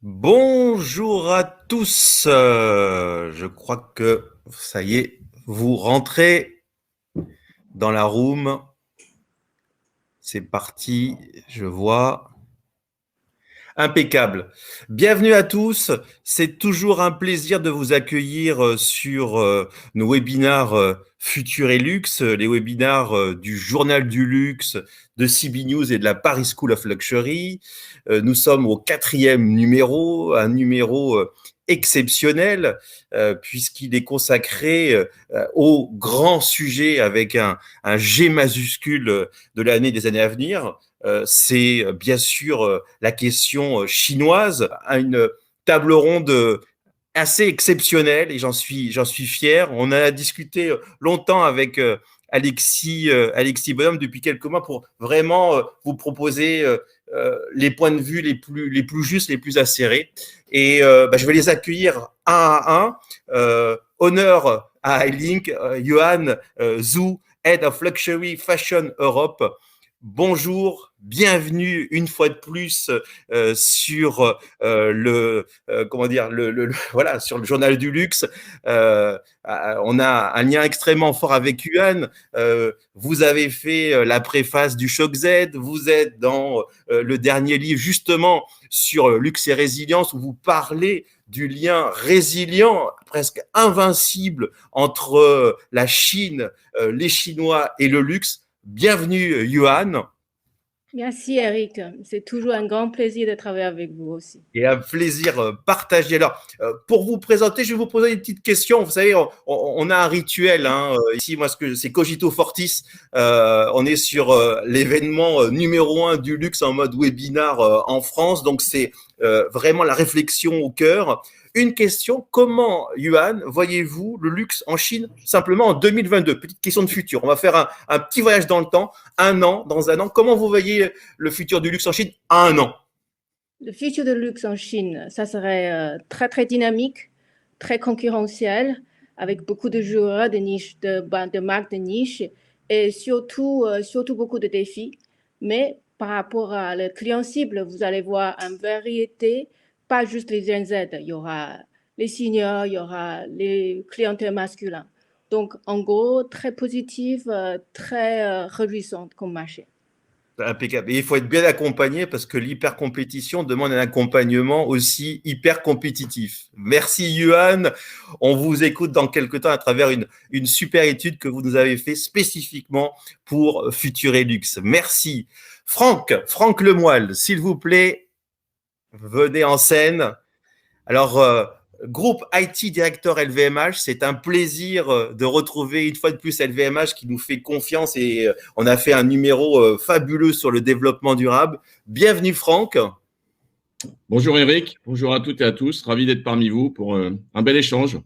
Bonjour à tous. Je crois que ça y est, vous rentrez dans la room. C'est parti, je vois. Impeccable. Bienvenue à tous. C'est toujours un plaisir de vous accueillir sur nos webinars Futur et Luxe, les webinars du Journal du Luxe, de CB News et de la Paris School of Luxury. Nous sommes au 4e numéro, un numéro exceptionnel puisqu'il est consacré au grand sujet avec un G majuscule de l'année des années à venir. C'est bien sûr la question chinoise, à une table ronde assez exceptionnelle et j'en suis fier. On a discuté longtemps avec Alexis Bonhomme depuis quelques mois pour vraiment vous proposer les points de vue les plus justes, les plus acérés. Et je vais les accueillir un à un. Honneur à iLink, Johan Zhu, Head of Luxury Fashion Europe. Bonjour, bienvenue une fois de plus sur voilà, sur le Journal du Luxe. On a un lien extrêmement fort avec Yuan. Vous avez fait la préface du Choc Z. Vous êtes dans le dernier livre justement sur luxe et résilience où vous parlez du lien résilient, presque invincible entre la Chine, les Chinois et le luxe. Bienvenue, Yuan. Merci, Eric. C'est toujours un grand plaisir de travailler avec vous aussi. Et un plaisir partagé. Alors, pour vous présenter, je vais vous poser une petite question. Vous savez, on a un rituel ici. Moi, c'est Cogito Fortis. On est sur l'événement numéro 1 du luxe en mode webinar en France. Donc, c'est vraiment la réflexion au cœur. Une question, comment, Yuan, voyez-vous le luxe en Chine simplement en 2022? Petite question de futur. On va faire un petit voyage dans le temps. Dans un an, comment vous voyez le futur du luxe en Chine à un an? Le futur de luxe en Chine, ça serait très, très dynamique, très concurrentiel, avec beaucoup de joueurs de niche, de marques de niche et surtout beaucoup de défis. Mais par rapport à le client cible, vous allez voir une variété, pas juste les Gen Z. Il y aura les seniors, il y aura les clientèles masculins. Donc, en gros, très positive, très réjouissante comme marché. Impeccable. Et il faut être bien accompagné parce que l'hyper-compétition demande un accompagnement aussi hyper compétitif. Merci, Yuan. On vous écoute dans quelques temps à travers une super étude que vous nous avez fait spécifiquement pour Futurelux. Merci. Franck Lemoyle, s'il vous plaît, venez en scène. Alors, groupe IT directeur LVMH, c'est un plaisir de retrouver une fois de plus LVMH qui nous fait confiance et on a fait un numéro fabuleux sur le développement durable. Bienvenue Franck. Bonjour Eric, bonjour à toutes et à tous, ravi d'être parmi vous pour un bel échange.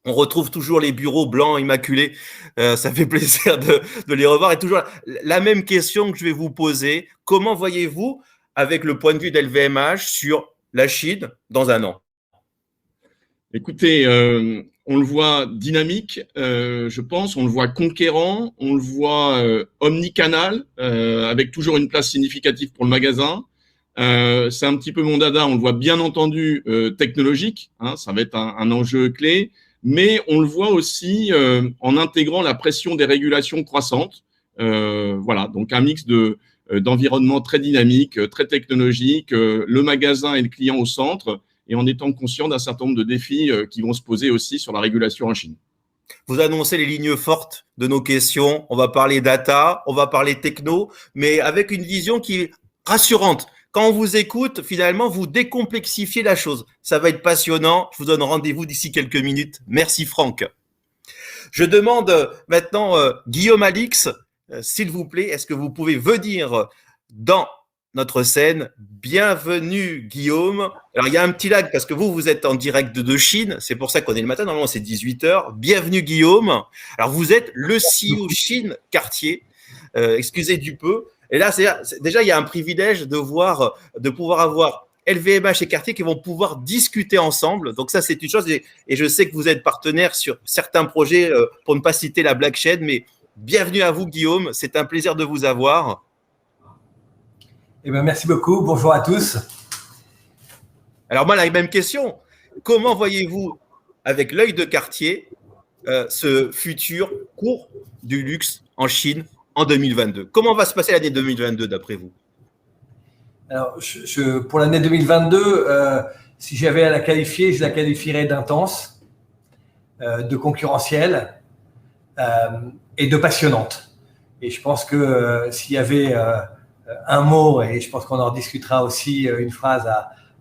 On retrouve toujours les bureaux blancs immaculés, ça fait plaisir de les revoir. Et toujours la même question que je vais vous poser, comment voyez-vous avec le point de vue d'LVMH sur la Chine dans un an? Écoutez, on le voit dynamique, je pense, on le voit conquérant, on le voit omnicanal, avec toujours une place significative pour le magasin. C'est un petit peu mon dada, on le voit bien entendu technologique, hein, ça va être un enjeu clé, mais on le voit aussi en intégrant la pression des régulations croissantes. Voilà, donc un mix d'environnement très dynamique, très technologique, le magasin et le client au centre, et en étant conscient d'un certain nombre de défis qui vont se poser aussi sur la régulation en Chine. Vous annoncez les lignes fortes de nos questions. On va parler data, on va parler techno, mais avec une vision qui est rassurante. Quand on vous écoute, finalement, vous décomplexifiez la chose. Ça va être passionnant. Je vous donne rendez-vous d'ici quelques minutes. Merci Franck. Je demande maintenant Guillaume Alix, s'il vous plaît, est-ce que vous pouvez venir dans notre scène? Bienvenue Guillaume. Alors il y a un petit lag parce que vous êtes en direct de Chine, c'est pour ça qu'on est le matin, normalement c'est 18h. Bienvenue Guillaume. Alors vous êtes le CEO Chine Cartier, excusez du peu. Et là déjà il y a un privilège de pouvoir avoir LVMH et Cartier qui vont pouvoir discuter ensemble. Donc ça c'est une chose et je sais que vous êtes partenaire sur certains projets pour ne pas citer la Black Shed, mais bienvenue à vous Guillaume, c'est un plaisir de vous avoir. Eh bien, merci beaucoup. Bonjour à tous. Alors moi, la même question. Comment voyez-vous, avec l'œil de Cartier, ce futur cours du luxe en Chine en 2022? Comment va se passer l'année 2022 d'après vous? Alors, pour l'année 2022, si j'avais à la qualifier, je la qualifierais d'intense, de concurrentielle et de passionnante. Et je pense que s'il y avait un mot, et je pense qu'on en discutera aussi, une phrase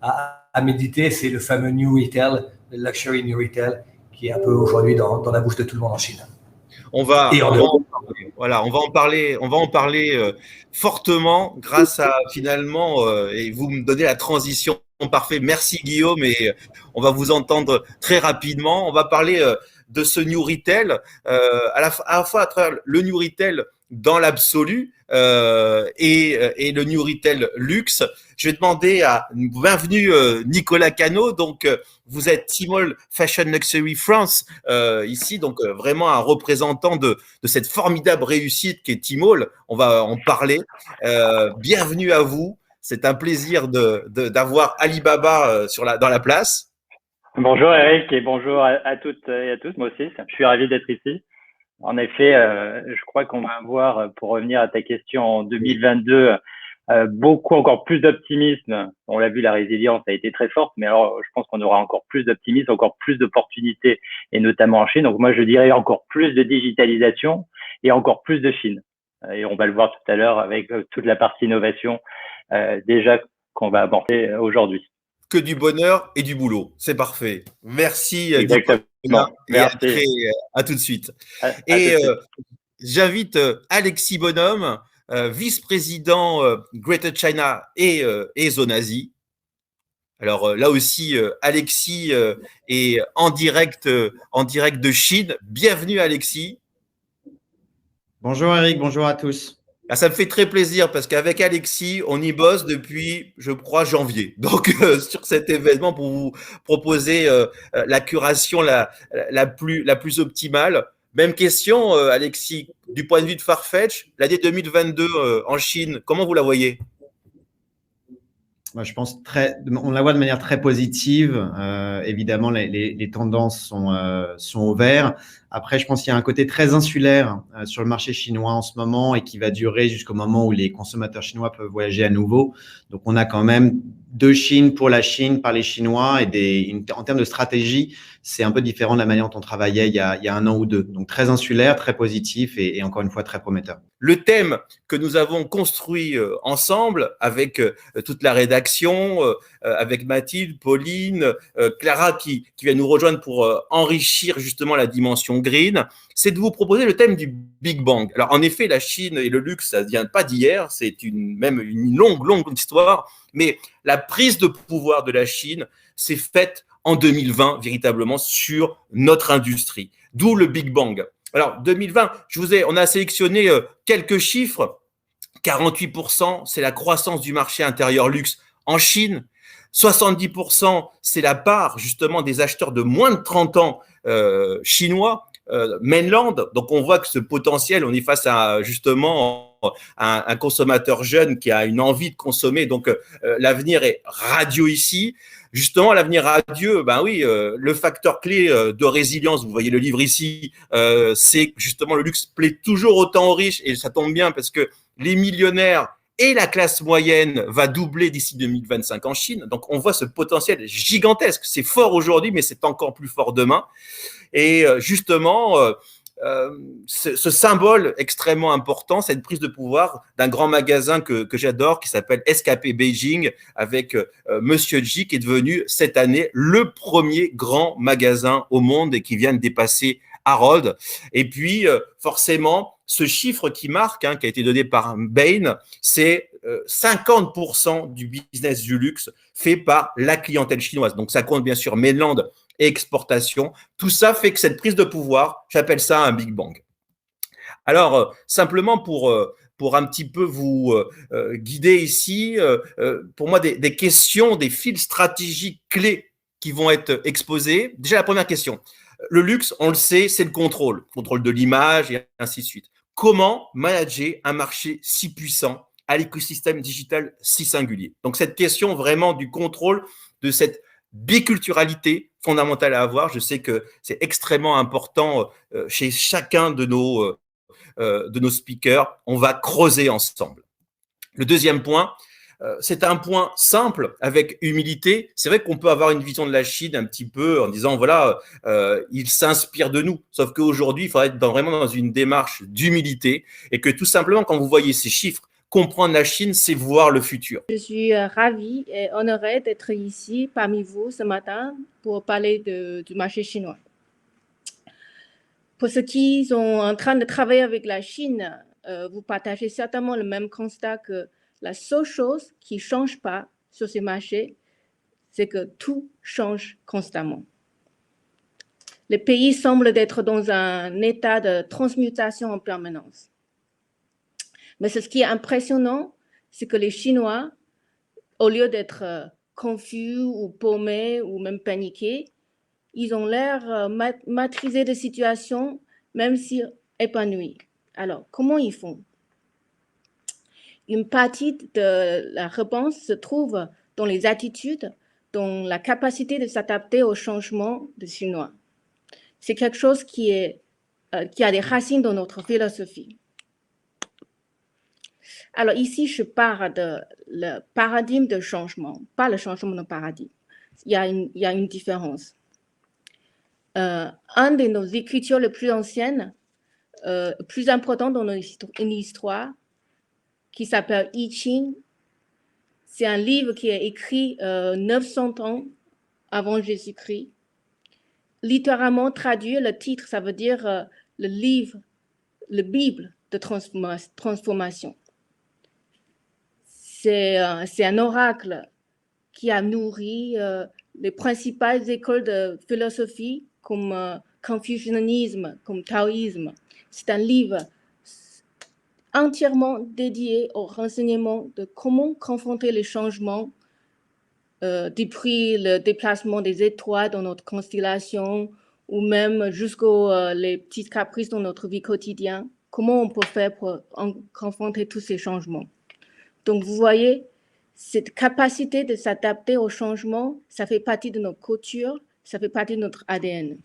à méditer, c'est le fameux New Retail, le Luxury New Retail, qui est un peu aujourd'hui dans la bouche de tout le monde en Chine. On va en parler fortement grâce à finalement, et vous me donnez la transition parfaite. Merci Guillaume, et on va vous entendre très rapidement. On va parler de ce New Retail, à la fois à travers le New Retail dans l'absolu et le New Retail luxe. Je vais demander bienvenue Nicolas Cano. Donc vous êtes Tmall Fashion Luxury France ici, donc vraiment un représentant de cette formidable réussite qu'est Tmall. On va en parler. Bienvenue à vous. C'est un plaisir d'avoir Alibaba dans la place. Bonjour Eric et bonjour à toutes et à tous. Moi aussi, je suis ravi d'être ici. En effet, je crois qu'on va avoir, pour revenir à ta question, en 2022, beaucoup encore plus d'optimisme. On l'a vu, la résilience a été très forte, mais alors je pense qu'on aura encore plus d'optimisme, encore plus d'opportunités, et notamment en Chine. Donc moi, je dirais encore plus de digitalisation et encore plus de Chine. Et on va le voir tout à l'heure avec toute la partie innovation déjà qu'on va aborder aujourd'hui. Que du bonheur et du boulot. C'est parfait. Merci. Exactement. Merci. À tout de suite. J'invite Alexis Bonhomme, vice-président Greater China et Zone Asie. Alors là aussi, Alexis est en direct de Chine. Bienvenue Alexis. Bonjour Eric, bonjour à tous. Ah, ça me fait très plaisir parce qu'avec Alexis, on y bosse depuis, je crois, janvier. Donc, sur cet événement pour vous proposer la curation la plus optimale. Même question, Alexis, du point de vue de Farfetch, l'année 2022 en Chine, comment vous la voyez? Moi, je pense on la voit de manière très positive. Évidemment, les tendances sont au vert. Après, je pense qu'il y a un côté très insulaire sur le marché chinois en ce moment et qui va durer jusqu'au moment où les consommateurs chinois peuvent voyager à nouveau. Donc, on a quand même de Chine pour la Chine par les Chinois et en termes de stratégie, c'est un peu différent de la manière dont on travaillait il y a un an ou deux. Donc, très insulaire, très positif et encore une fois, très prometteur. Le thème que nous avons construit ensemble avec toute la rédaction, avec Mathilde, Pauline, Clara qui va nous rejoindre pour enrichir justement la dimension green, c'est de vous proposer le thème du Big Bang. Alors en effet, la Chine et le luxe, ça ne vient pas d'hier, c'est même une longue histoire, mais la prise de pouvoir de la Chine s'est faite en 2020 véritablement sur notre industrie, d'où le Big Bang. Alors 2020, on a sélectionné quelques chiffres. 48%, c'est la croissance du marché intérieur luxe en Chine. 70%, c'est la part justement des acheteurs de moins de 30 ans chinois, mainland. Donc on voit que ce potentiel, on est face à justement un consommateur jeune qui a une envie de consommer. Donc l'avenir est radieux ici. Justement, l'avenir radieux, ben oui, le facteur clé de résilience, vous voyez le livre ici, c'est justement le luxe plaît toujours autant aux riches, et ça tombe bien parce que les millionnaires et la classe moyenne va doubler d'ici 2025 en Chine. Donc, on voit ce potentiel gigantesque. C'est fort aujourd'hui, mais c'est encore plus fort demain. Et justement, ce symbole extrêmement important, cette prise de pouvoir d'un grand magasin que j'adore, qui s'appelle SKP Beijing, avec Monsieur Ji, qui est devenu cette année le premier grand magasin au monde et qui vient de dépasser Harold. Et puis, forcément, ce chiffre qui marque, qui a été donné par Bain, c'est 50% du business du luxe fait par la clientèle chinoise. Donc, ça compte bien sûr mainland et exportation. Tout ça fait que cette prise de pouvoir, j'appelle ça un Big Bang. Alors, simplement pour un petit peu vous guider ici, pour moi, des questions, des fils stratégiques clés qui vont être exposés. Déjà, la première question. Le luxe, on le sait, c'est le contrôle de l'image et ainsi de suite. Comment manager un marché si puissant à l'écosystème digital si singulier? Donc, cette question vraiment du contrôle de cette biculturalité fondamentale à avoir. Je sais que c'est extrêmement important chez chacun de nos speakers. On va creuser ensemble. Le deuxième point, c'est un point simple avec humilité. C'est vrai qu'on peut avoir une vision de la Chine un petit peu en disant voilà, il s'inspire de nous. Sauf qu'aujourd'hui, il faudrait être vraiment dans une démarche d'humilité et que tout simplement, quand vous voyez ces chiffres, comprendre la Chine, c'est voir le futur. Je suis ravie et honorée d'être ici parmi vous ce matin pour parler du marché chinois. Pour ceux qui sont en train de travailler avec la Chine, vous partagez certainement le même constat que la seule chose qui ne change pas sur ces marchés, c'est que tout change constamment. Le pays semble être dans un état de transmutation en permanence. Mais ce qui est impressionnant, c'est que les Chinois, au lieu d'être confus ou paumés ou même paniqués, ils ont l'air maîtriser des situations, même si épanouis. Alors, comment ils font? Une partie de la réponse se trouve dans les attitudes, dans la capacité de s'adapter aux changements des Chinois. C'est quelque chose qui a des racines dans notre philosophie. Alors ici, je parle de le paradigme de changement, pas le changement de paradigme. Il y a une différence. Un de nos écritures les plus anciennes, plus importantes dans une histoire, qui s'appelle I Ching. C'est un livre qui est écrit 900 ans avant Jésus-Christ. Littéralement traduit, le titre, ça veut dire le livre, le Bible de transformation. C'est un oracle qui a nourri les principales écoles de philosophie comme confucianisme, comme taoïsme. C'est un livre entièrement dédié au renseignement de comment confronter les changements depuis le déplacement des étoiles dans notre constellation ou même jusqu'aux les petites caprices dans notre vie quotidienne. Comment on peut faire pour confronter tous ces changements? Donc, vous voyez, cette capacité de s'adapter aux changements, ça fait partie de notre culture, ça fait partie de notre ADN.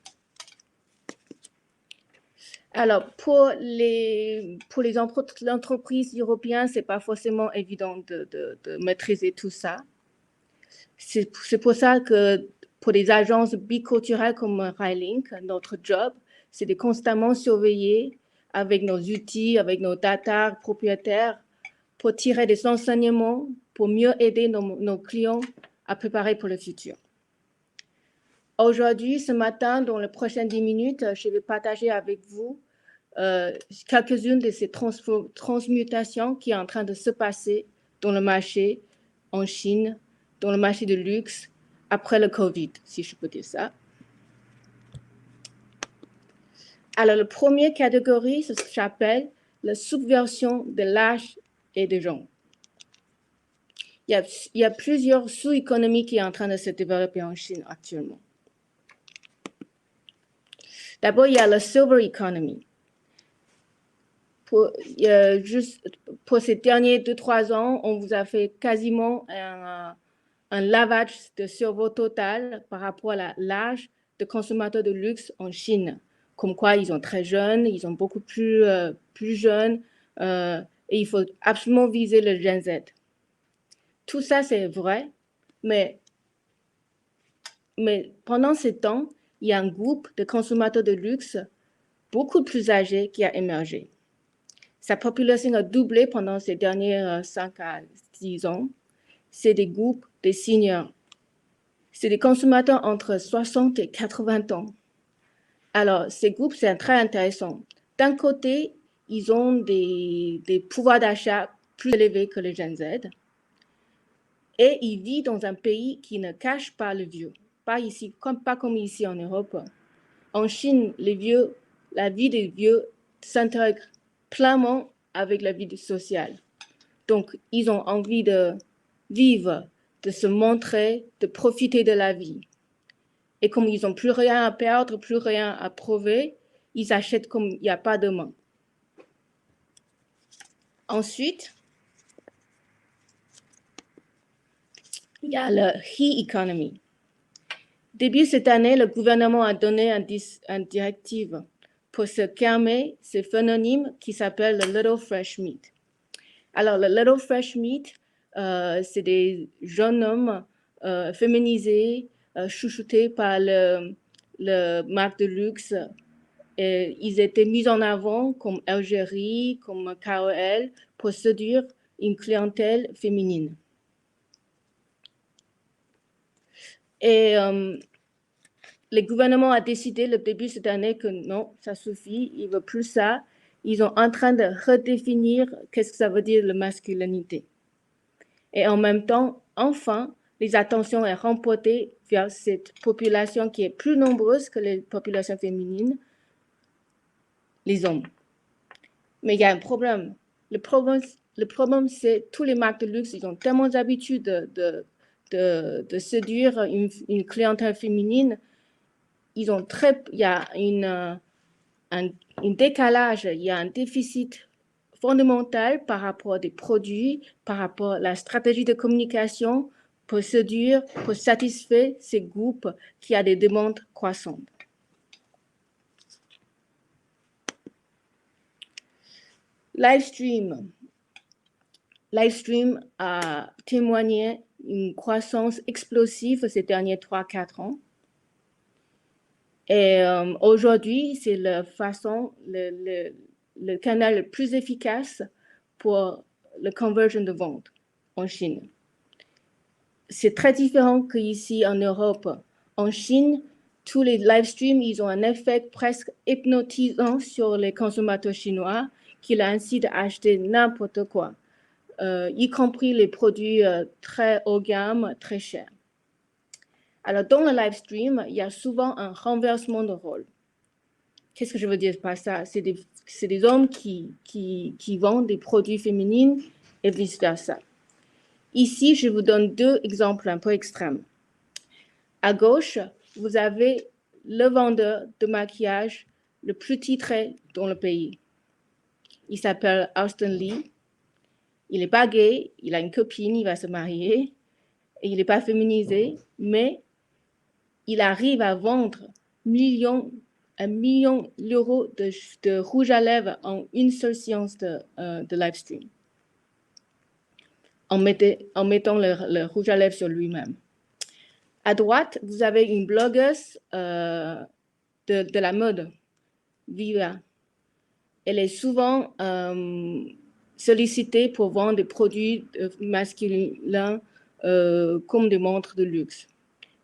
Alors, pour les entreprises européennes, ce n'est pas forcément évident de maîtriser tout ça. C'est pour ça que pour les agences biculturelles comme Rilink, notre job, c'est de constamment surveiller avec nos outils, avec nos data propriétaires, pour tirer des enseignements, pour mieux aider nos clients à préparer pour le futur. Aujourd'hui, ce matin, dans les prochaines 10 minutes, je vais partager avec vous quelques-unes de ces transmutations qui sont en train de se passer dans le marché en Chine, dans le marché de luxe, après le Covid, si je peux dire ça. Alors, la première catégorie, c'est ce que j'appelle la subversion de l'âge et des gens. Il y a plusieurs sous-économies qui sont en train de se développer en Chine actuellement. D'abord, il y a la silver economy. Pour ces derniers 2-3 ans, on vous a fait quasiment un lavage de cerveau total par rapport à l'âge de consommateurs de luxe en Chine. Comme quoi, ils sont très jeunes, ils sont beaucoup plus jeunes et il faut absolument viser le Gen Z. Tout ça, c'est vrai, mais pendant ce temps, il y a un groupe de consommateurs de luxe beaucoup plus âgés qui a émergé. Sa population a doublé pendant ces derniers 5 à 10 ans. C'est des groupes de seniors. C'est des consommateurs entre 60 et 80 ans. Alors, ces groupes, c'est très intéressant. D'un côté, ils ont des pouvoirs d'achat plus élevés que les Gen Z. Et ils vivent dans un pays qui ne cache pas le vieux. Pas comme ici en Europe. En Chine, la vie des vieux s'intègre pleinement avec la vie sociale. Donc, ils ont envie de vivre, de se montrer, de profiter de la vie. Et comme ils n'ont plus rien à perdre, plus rien à prouver, ils achètent comme il n'y a pas demain. Ensuite, il y a le he economy. Début cette année, le gouvernement a donné une directive pour se calmer ce phénomène qui s'appelle le Little Fresh Meat. Alors, le Little Fresh Meat, c'est des jeunes hommes féminisés, chouchoutés par le marque de luxe. Et ils étaient mis en avant comme Algérie, comme KOL, pour séduire une clientèle féminine. Et le gouvernement a décidé le début de cette année que non, ça suffit, ils ne veulent plus ça. Ils sont en train de redéfinir qu'est-ce que ça veut dire la masculinité. Et en même temps, enfin, les attentions sont remportées vers cette population qui est plus nombreuse que les populations féminines, les hommes. Mais il y a un problème. Le problème, c'est tous les marques de luxe, ils ont tellement d'habitude de séduire une clientèle féminine. Il y a un décalage, il y a un déficit fondamental par rapport aux produits, par rapport à la stratégie de communication pour séduire, pour satisfaire ces groupes qui ont des demandes croissantes. Livestream a témoigné une croissance explosive ces derniers 3-4 ans. Et aujourd'hui, c'est le canal le plus efficace pour la conversion de vente en Chine. C'est très différent qu'ici en Europe. En Chine, tous les live streams, ils ont un effet presque hypnotisant sur les consommateurs chinois qui incitent à acheter n'importe quoi, y compris les produits très haut de gamme, très chers. Alors, dans le live stream, il y a souvent un renversement de rôle. Qu'est-ce que je veux dire par ça? C'est des hommes qui vendent des produits féminins et vice-versa. Ici, je vous donne 2 exemples un peu extrêmes. À gauche, vous avez le vendeur de maquillage le plus titré dans le pays. Il s'appelle Austin Lee. Il n'est pas gay, il a une copine, il va se marier. Et il n'est pas féminisé, mais il arrive à vendre 1 million d'euros de rouge à lèvres en une seule séance de live stream, en mettant le rouge à lèvres sur lui-même. À droite, vous avez une blogueuse de la mode, Viva. Elle est souvent sollicitée pour vendre des produits masculins comme des montres de luxe.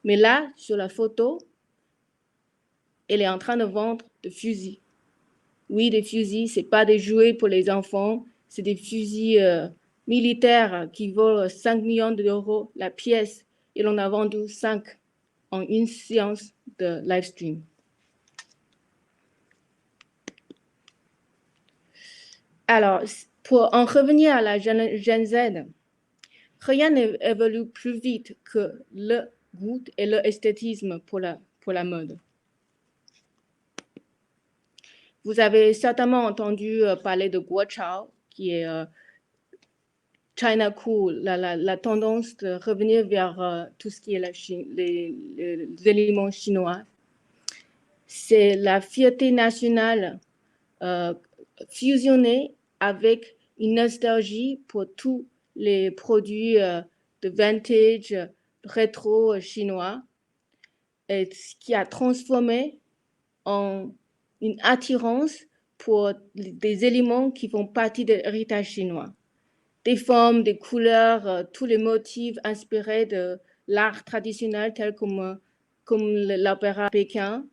Mais là, sur la photo, elle est en train de vendre des fusils. Oui, des fusils, ce n'est pas des jouets pour les enfants, c'est des fusils militaires qui valent 5 millions d'euros la pièce. Et on a vendu 5 en une séance de live stream. Alors, pour en revenir à la Gen Z, rien n'évolue plus vite que le goût et l'esthétisme pour la mode. Vous avez certainement entendu parler de Guochao, qui est China Cool, la tendance de revenir vers tout ce qui est les éléments chinois. C'est la fierté nationale fusionnée avec une nostalgie pour tous les produits de vintage, rétro chinois, et ce qui a transformé en une attirance pour des éléments qui font partie de l'héritage chinois. Des formes, des couleurs, tous les motifs inspirés de l'art traditionnel tel comme l'opéra Pékin,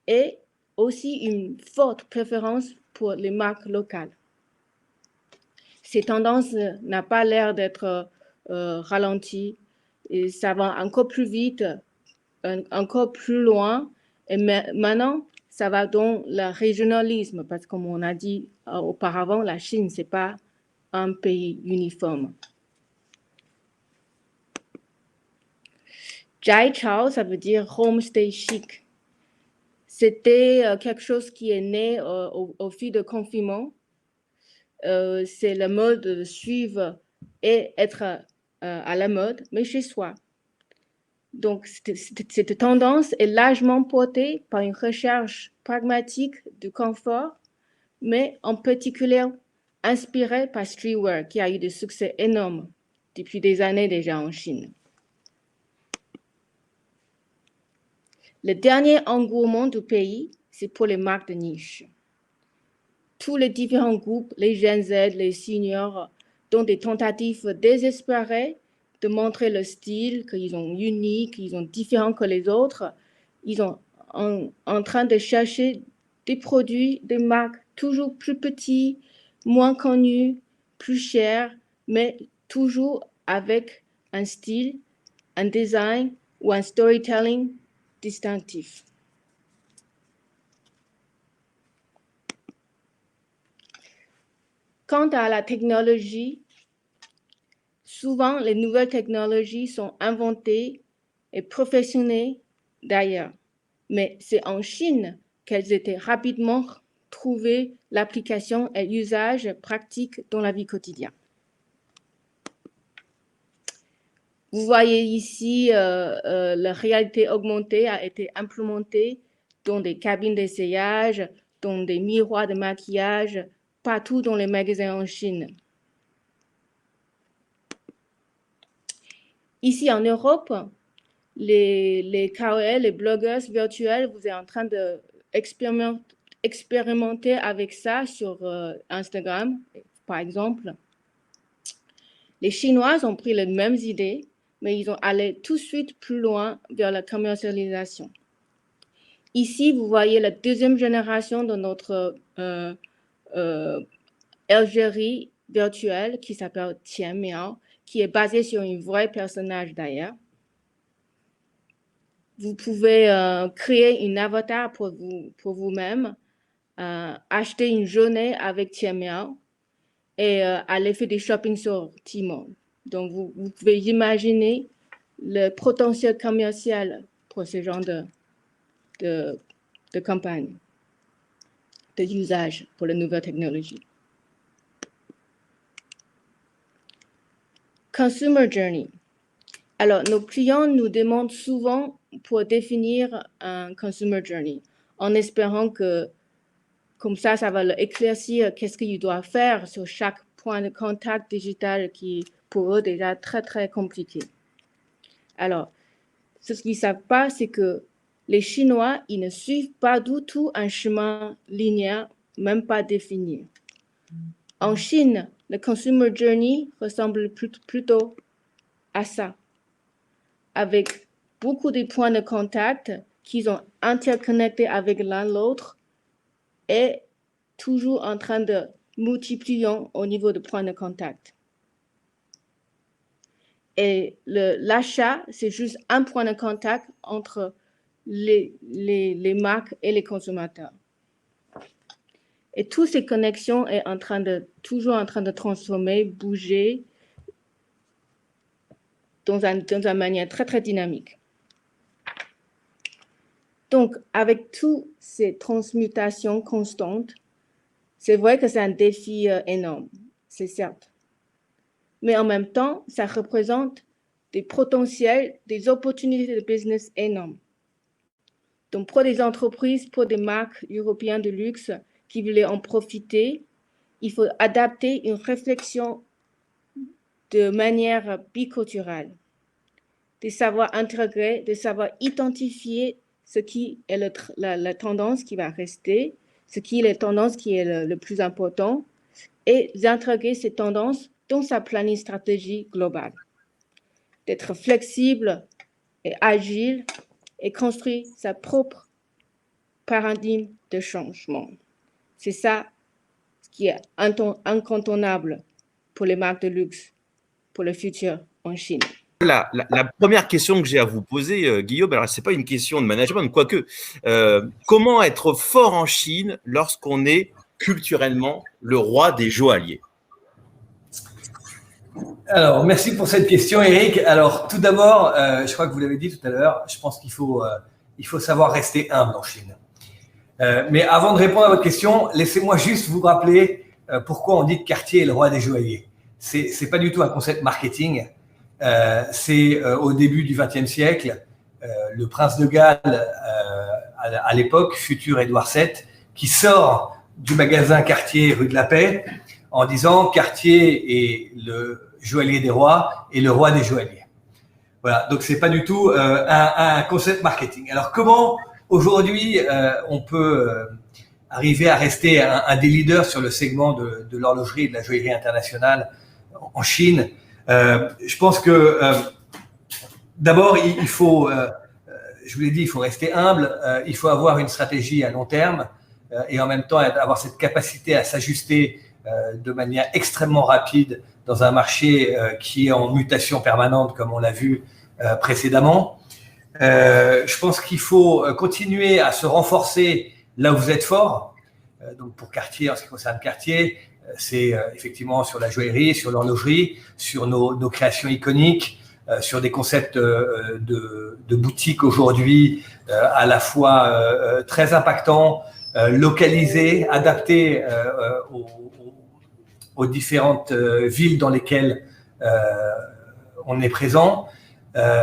et aussi une forte préférence pour les marques locales. Ces tendances n'ont pas l'air d'être ralenties et ça va encore plus vite, encore plus loin. Et maintenant, ça va dans le régionalisme parce que comme on a dit auparavant, la Chine, ce n'est pas un pays uniforme. Jai Chao, ça veut dire homestay chic. C'était quelque chose qui est né au fil du confinement. C'est le mode de suivre et être à la mode, mais chez soi. Donc, cette tendance est largement portée par une recherche pragmatique du confort, mais en particulier inspirée par streetwear, qui a eu des succès énormes depuis des années déjà en Chine. Le dernier engouement du pays, c'est pour les marques de niche. Tous les différents groupes, les Gen Z, les seniors, dont des tentatives désespérées de montrer le style, qu'ils sont uniques, qu'ils sont différents que les autres. Ils sont en train de chercher des produits, des marques toujours plus petits, moins connus, plus chers, mais toujours avec un style, un design ou un storytelling distinctif. Quant à la technologie, souvent les nouvelles technologies sont inventées et perfectionnées d'ailleurs, mais c'est en Chine qu'elles étaient rapidement trouvées l'application et l'usage pratique dans la vie quotidienne. Vous voyez ici, la réalité augmentée a été implémentée dans des cabines d'essayage, dans des miroirs de maquillage, partout dans les magasins en Chine. Ici en Europe, les KOL, les blogueurs virtuels, vous êtes en train d'expérimenter avec ça sur Instagram, par exemple. Les Chinois ont pris les mêmes idées, mais ils ont allé tout de suite plus loin vers la commercialisation. Ici, vous voyez la deuxième génération de notre Algérie virtuelle qui s'appelle Tian Miao, qui est basée sur un vrai personnage d'ailleurs. Vous pouvez créer une avatar pour vous-même, acheter une journée avec Tian Miao et aller faire des shopping sur Tmall. Donc, vous pouvez imaginer le potentiel commercial pour ce genre de campagne, de usage pour les nouvelles technologies. Consumer Journey. Alors, nos clients nous demandent souvent pour définir un Consumer Journey, en espérant que, comme ça va leur éclaircir qu'est-ce qu'ils doivent faire sur chaque point de contact digital qui, pour eux, déjà très, très compliqué. Alors, ce qu'ils ne savent pas, c'est que les Chinois, ils ne suivent pas du tout un chemin linéaire, même pas défini. En Chine, le Consumer Journey ressemble plutôt à ça, avec beaucoup de points de contact qui sont interconnectés avec l'un l'autre et toujours en train de multiplier au niveau de points de contact. Et l'achat, c'est juste un point de contact entre les marques et les consommateurs. Et toutes ces connexions sont toujours en train de transformer, bouger dans une manière très, très dynamique. Donc, avec toutes ces transmutations constantes, c'est vrai que c'est un défi énorme, c'est certes. Mais en même temps, ça représente des potentiels, des opportunités de business énormes. Donc, pour des entreprises, pour des marques européennes de luxe qui voulaient en profiter, il faut adapter une réflexion de manière biculturelle, de savoir intégrer, de savoir identifier ce qui est la tendance qui va rester, ce qui est la tendance qui est le plus important, et d'intégrer ces tendances dans sa planning stratégie globale, d'être flexible et agile et construire sa propre paradigme de changement. C'est ça ce qui est incontournable pour les marques de luxe, pour le futur en Chine. La première question que j'ai à vous poser, Guillaume, alors ce n'est pas une question de management, quoique, comment être fort en Chine lorsqu'on est culturellement le roi des joailliers? Alors, merci pour cette question, Eric. Alors, tout d'abord, je crois que vous l'avez dit tout à l'heure, je pense qu'il faut savoir rester humble en Chine. Mais avant de répondre à votre question, laissez-moi juste vous rappeler pourquoi on dit que Cartier est le roi des joailliers. C'est pas du tout un concept marketing. c'est au début du XXe siècle, le prince de Galles, à l'époque, futur Édouard VII, qui sort du magasin Cartier rue de la Paix en disant Cartier est le joaillier des rois et le roi des joailliers. Voilà, donc c'est pas du tout un concept marketing. Alors comment aujourd'hui on peut arriver à rester un des leaders sur le segment de l'horlogerie et de la joaillerie internationale en Chine? Je pense que d'abord il faut, je vous l'ai dit, il faut rester humble, il faut avoir une stratégie à long terme et en même temps avoir cette capacité à s'ajuster de manière extrêmement rapide dans un marché qui est en mutation permanente, comme on l'a vu précédemment. Je pense qu'il faut continuer à se renforcer là où vous êtes fort. Donc pour Cartier, en ce qui concerne Cartier, c'est effectivement sur la joaillerie, sur l'horlogerie, sur nos créations iconiques, sur des concepts de boutiques aujourd'hui à la fois très impactants, localisés, adaptés aux différentes villes dans lesquelles on est présent,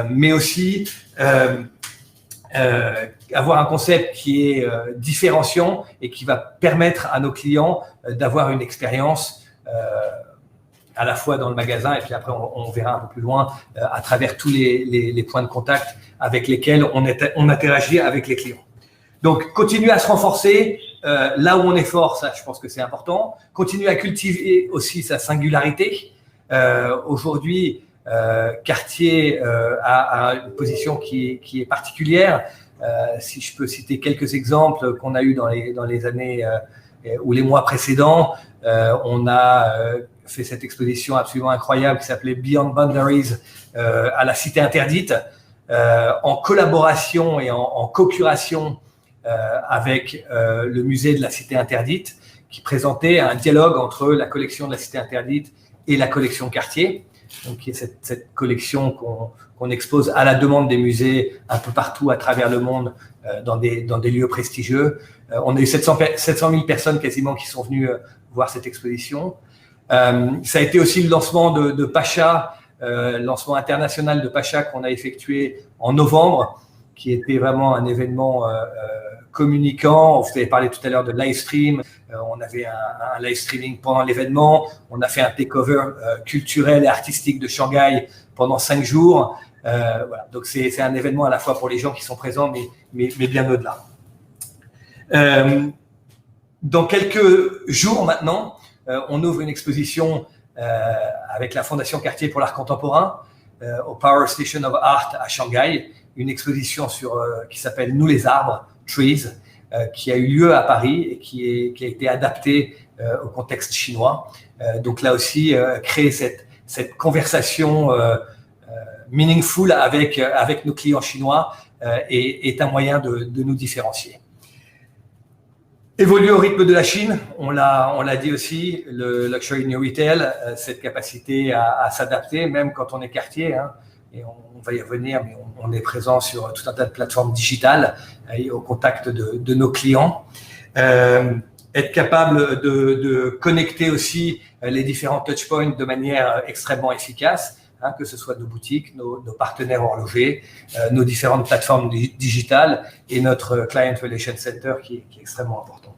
mais aussi avoir un concept qui est différenciant et qui va permettre à nos clients d'avoir une expérience à la fois dans le magasin et puis après on verra un peu plus loin à travers tous les points de contact avec lesquels on interagit avec les clients. Donc, continuer à se renforcer là où on est fort, ça, je pense que c'est important. Continuer à cultiver aussi sa singularité. Aujourd'hui, Cartier a une position qui est particulière. Si je peux citer quelques exemples qu'on a eu dans les années ou les mois précédents, on a fait cette exposition absolument incroyable qui s'appelait Beyond Boundaries à la Cité Interdite, en collaboration et en co-curation avec le musée de la Cité Interdite, qui présentait un dialogue entre la collection de la Cité Interdite et la collection Cartier, donc qui est cette collection qu'on expose à la demande des musées un peu partout à travers le monde dans des lieux prestigieux. On a eu 700 000 personnes quasiment qui sont venues voir cette exposition. Ça a été aussi le lancement de Pacha, lancement international de Pacha qu'on a effectué en novembre, qui était vraiment un événement communicant. Vous avez parlé tout à l'heure de live stream. On avait un live streaming pendant l'événement. On a fait un takeover culturel et artistique de Shanghai pendant 5 jours. Voilà. Donc c'est un événement à la fois pour les gens qui sont présents, mais bien au-delà. Dans quelques jours maintenant, on ouvre une exposition avec la Fondation Cartier pour l'art contemporain au Power Station of Art à Shanghai, une exposition qui s'appelle Nous les arbres, Trees, qui a eu lieu à Paris et qui a été adaptée au contexte chinois. Donc là aussi, créer cette conversation meaningful avec nos clients chinois est un moyen de nous différencier. Évoluer au rythme de la Chine, on l'a dit aussi, le Luxury New Retail, cette capacité à s'adapter, même quand on est Cartier, hein, et on va y revenir, mais on est présent sur tout un tas de plateformes digitales et au contact de nos clients. Être capable de connecter aussi les différents touchpoints de manière extrêmement efficace, hein, que ce soit nos boutiques, nos partenaires horlogers, nos différentes plateformes digitales et notre Client Relation Center qui est extrêmement important.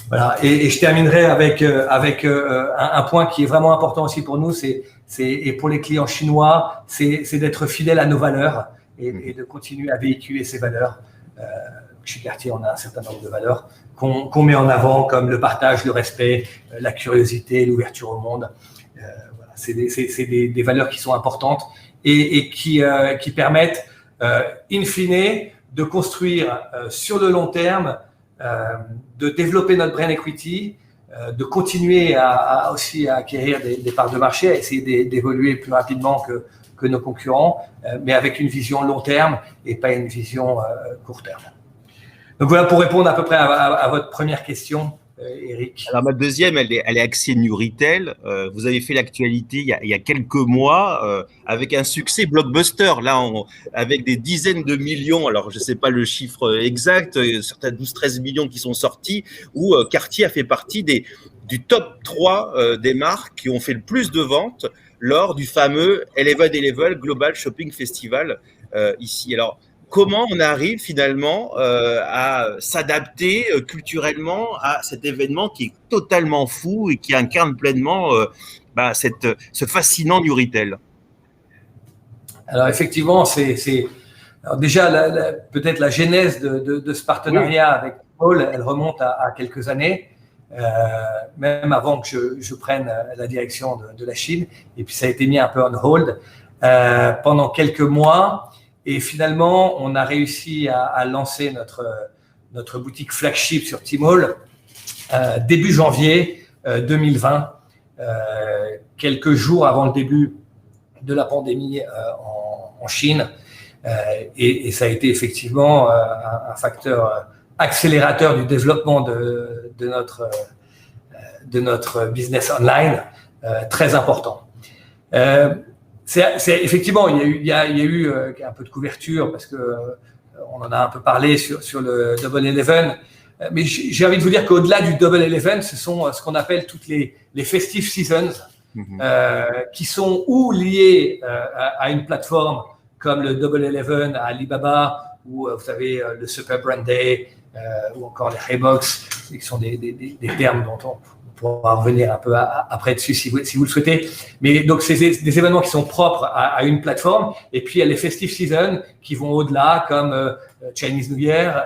Voilà. Et je terminerai avec un point qui est vraiment important aussi pour nous, et pour les clients chinois, c'est d'être fidèle à nos valeurs et de continuer à véhiculer ces valeurs. Chez Cartier, on a un certain nombre de valeurs qu'on met en avant, comme le partage, le respect, la curiosité, l'ouverture au monde. Voilà. C'est des valeurs qui sont importantes et qui permettent, in fine, de construire sur le long terme, de développer notre brand equity, de continuer aussi à acquérir des parts de marché, à essayer d'évoluer plus rapidement que nos concurrents, mais avec une vision long terme et pas une vision court terme. Donc voilà pour répondre à peu près à votre première question, Eric. Alors ma deuxième, elle est axée New Retail. Vous avez fait l'actualité il y a quelques mois avec un succès blockbuster, là, avec des dizaines de millions, alors je ne sais pas le chiffre exact, certains 12-13 millions qui sont sortis, où Cartier a fait partie du top 3 des marques qui ont fait le plus de ventes lors du fameux 11/11 Global Shopping Festival ici. Alors, comment on arrive finalement à s'adapter culturellement à cet événement qui est totalement fou et qui incarne pleinement ce fascinant New Retail? Alors effectivement, alors déjà peut-être la genèse de ce partenariat avec Paul, elle remonte à quelques années, même avant que je prenne la direction de la Chine. Et puis ça a été mis un peu on hold pendant quelques mois. Et finalement, on a réussi à lancer notre boutique flagship sur Tmall début janvier 2020, quelques jours avant le début de la pandémie en Chine. Et ça a été effectivement un facteur accélérateur du développement de notre business online, très important. Effectivement, il y a eu un peu de couverture parce que on en a un peu parlé sur le Double 11. Mais j'ai envie de vous dire qu'au-delà du Double 11, ce sont ce qu'on appelle toutes les festive seasons qui sont ou liées à une plateforme comme le Double 11 à Alibaba, ou vous savez le Super Brand Day, ou encore les Haybox, qui sont des termes dont on pourra revenir un peu après dessus si vous le souhaitez. Mais donc, c'est des événements qui sont propres à une plateforme. Et puis, il y a les festive seasons qui vont au-delà, comme Chinese New Year,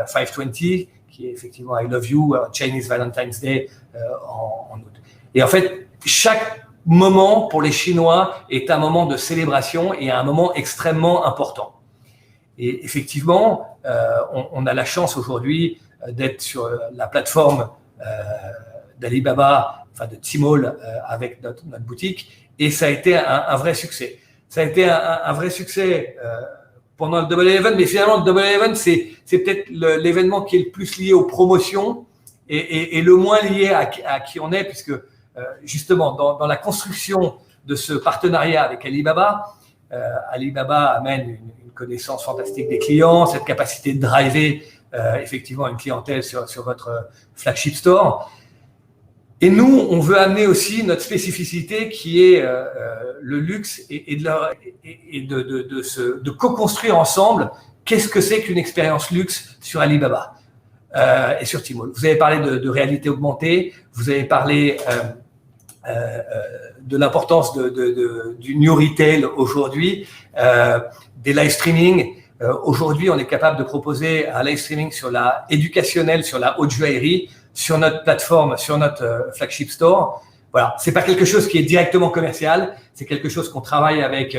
520, qui est effectivement I Love You, Chinese Valentine's Day en août. Et en fait, chaque moment pour les Chinois est un moment de célébration et un moment extrêmement important. Et effectivement, on a la chance aujourd'hui d'être sur la plateforme d'Alibaba, enfin de Tmall, avec notre boutique, et ça a été un vrai succès. Ça a été un vrai succès pendant le Double 11, mais finalement le Double 11, c'est peut-être l'événement qui est le plus lié aux promotions et le moins lié à qui on est, puisque justement dans la construction de ce partenariat avec Alibaba, Alibaba amène une connaissance fantastique des clients, cette capacité de driver effectivement une clientèle sur votre flagship store. Et nous, on veut amener aussi notre spécificité qui est le luxe et de co-construire ensemble qu'est-ce que c'est qu'une expérience luxe sur Alibaba et sur Tmall. Vous avez parlé de réalité augmentée, vous avez parlé de l'importance du New Retail aujourd'hui, des live streaming. Aujourd'hui, on est capable de proposer un live streaming sur la éducationnelle, sur la haute joaillerie, sur notre plateforme, sur notre flagship store. Voilà, c'est pas quelque chose qui est directement commercial, c'est quelque chose qu'on travaille avec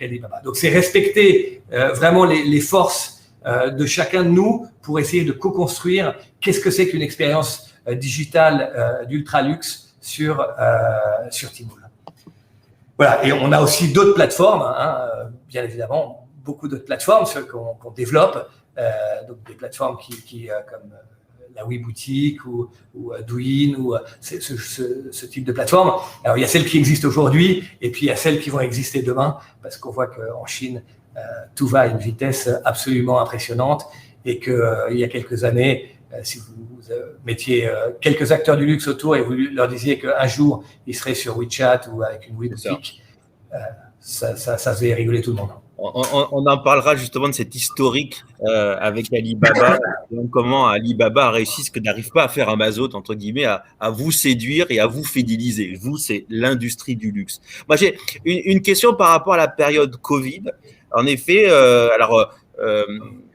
Alibaba. Donc, c'est respecter vraiment les forces de chacun de nous pour essayer de co-construire qu'est-ce que c'est qu'une expérience digitale d'ultra luxe sur Tmall. Voilà, et on a aussi d'autres plateformes, bien évidemment, beaucoup d'autres plateformes qu'on développe, donc des plateformes qui comme la WeBoutique ou Douyin ou ce type de plateforme. Alors, il y a celles qui existent aujourd'hui et puis il y a celles qui vont exister demain parce qu'on voit qu'en Chine, tout va à une vitesse absolument impressionnante et qu'il y a quelques années, si vous mettiez quelques acteurs du luxe autour et vous leur disiez qu'un jour, ils seraient sur WeChat ou avec une WeBoutique, ça faisait rigoler tout le monde. On en parlera justement de cet historique avec Alibaba, comment Alibaba a réussi ce que n'arrive pas à faire Amazon, entre guillemets, à vous séduire et à vous fidéliser. Vous, c'est l'industrie du luxe. Moi, j'ai une question par rapport à la période Covid. En effet,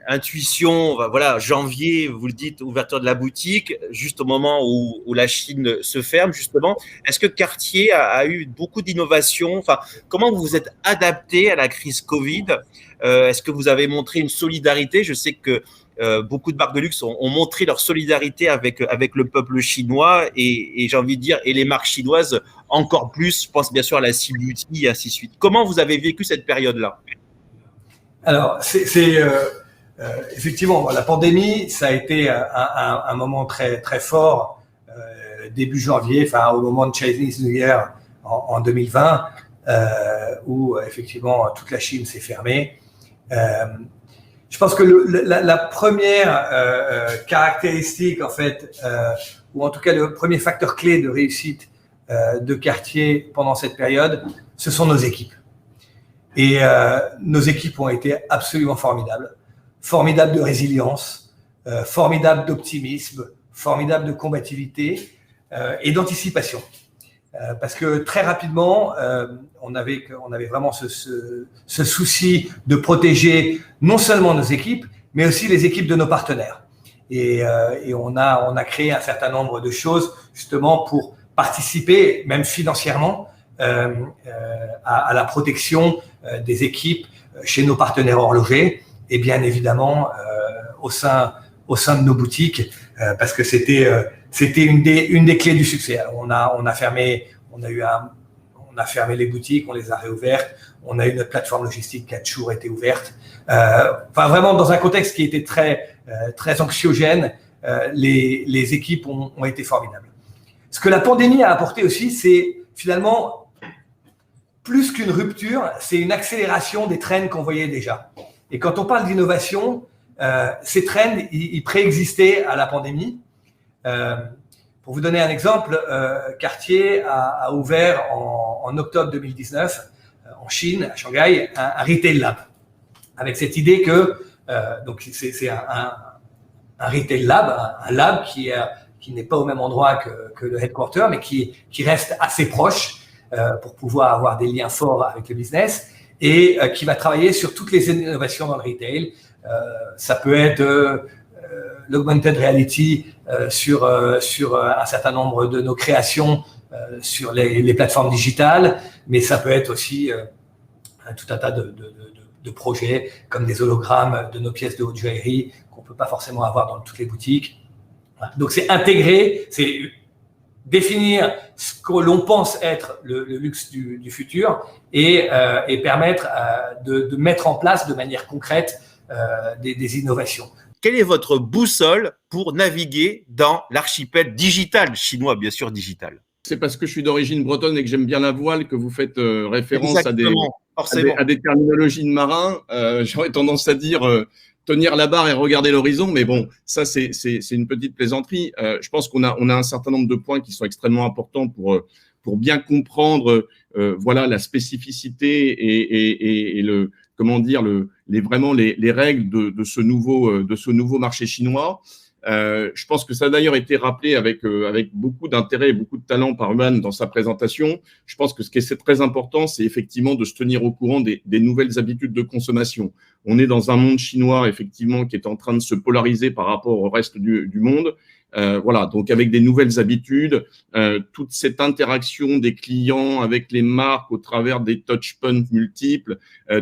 intuition, voilà, janvier, vous le dites, ouverture de la boutique, juste au moment où la Chine se ferme, justement. Est-ce que Cartier a eu beaucoup d'innovations? Enfin, comment vous vous êtes adapté à la crise Covid? Est-ce que vous avez montré une solidarité? Je sais que beaucoup de marques de luxe ont montré leur solidarité avec le peuple chinois et j'ai envie de dire, et les marques chinoises encore plus. Je pense bien sûr à la C Beauty et ainsi de suite. Comment vous avez vécu cette période-là? Alors, effectivement, la pandémie, ça a été un moment très, très fort début janvier, enfin au moment de Chinese New Year en 2020, où effectivement toute la Chine s'est fermée. Je pense que la première caractéristique, en fait, ou en tout cas le premier facteur clé de réussite de Cartier pendant cette période, ce sont nos équipes. Et nos équipes ont été absolument formidables. Formidables de résilience, formidables d'optimisme, formidables de combativité et d'anticipation. Parce que très rapidement, on avait vraiment ce souci de protéger non seulement nos équipes, mais aussi les équipes de nos partenaires. Et on a créé un certain nombre de choses justement pour participer, même financièrement, à la protection des équipes chez nos partenaires horlogers et bien évidemment au sein de nos boutiques, parce que c'était une des clés du succès. Alors, on a fermé les boutiques, on les a réouvertes, on a eu notre plateforme logistique qui a toujours été ouverte. Enfin, vraiment dans un contexte qui était très anxiogène, les équipes ont été formidables. Ce que la pandémie a apporté aussi, c'est finalement plus qu'une rupture, c'est une accélération des trends qu'on voyait déjà. Et quand on parle d'innovation, ces trends, ils préexistaient à la pandémie. Pour vous donner un exemple, Cartier a ouvert en octobre 2019 en Chine, à Shanghai, un retail lab. Avec cette idée que, donc c'est un retail lab, un lab qui n'est pas au même endroit que le headquarter, mais qui reste assez proche pour pouvoir avoir des liens forts avec le business et qui va travailler sur toutes les innovations dans le retail. Ça peut être l'augmented reality sur un certain nombre de nos créations sur les plateformes digitales, mais ça peut être aussi tout un tas de projets comme des hologrammes de nos pièces de haute joaillerie qu'on ne peut pas forcément avoir dans toutes les boutiques. Voilà. Donc c'est intégrer, c'est définir ce que l'on pense être le luxe du futur et permettre de mettre en place de manière concrète des innovations. Quelle est votre boussole pour naviguer dans l'archipel digital chinois, bien sûr digital? C'est parce que je suis d'origine bretonne et que j'aime bien la voile que vous faites référence à des terminologies de marins. J'aurais tendance à dire tenir la barre et regarder l'horizon, mais bon, ça c'est une petite plaisanterie. Je pense qu'on a un certain nombre de points qui sont extrêmement importants pour bien comprendre voilà la spécificité et le comment dire vraiment les règles de ce nouveau marché chinois. Je pense que ça a d'ailleurs été rappelé avec beaucoup d'intérêt et beaucoup de talent par Human dans sa présentation. Je pense que ce qui est très important, c'est effectivement de se tenir au courant des nouvelles habitudes de consommation. On est dans un monde chinois, effectivement, qui est en train de se polariser par rapport au reste du monde. Voilà, donc avec des nouvelles habitudes, toute cette interaction des clients avec les marques au travers des touchpoints multiples,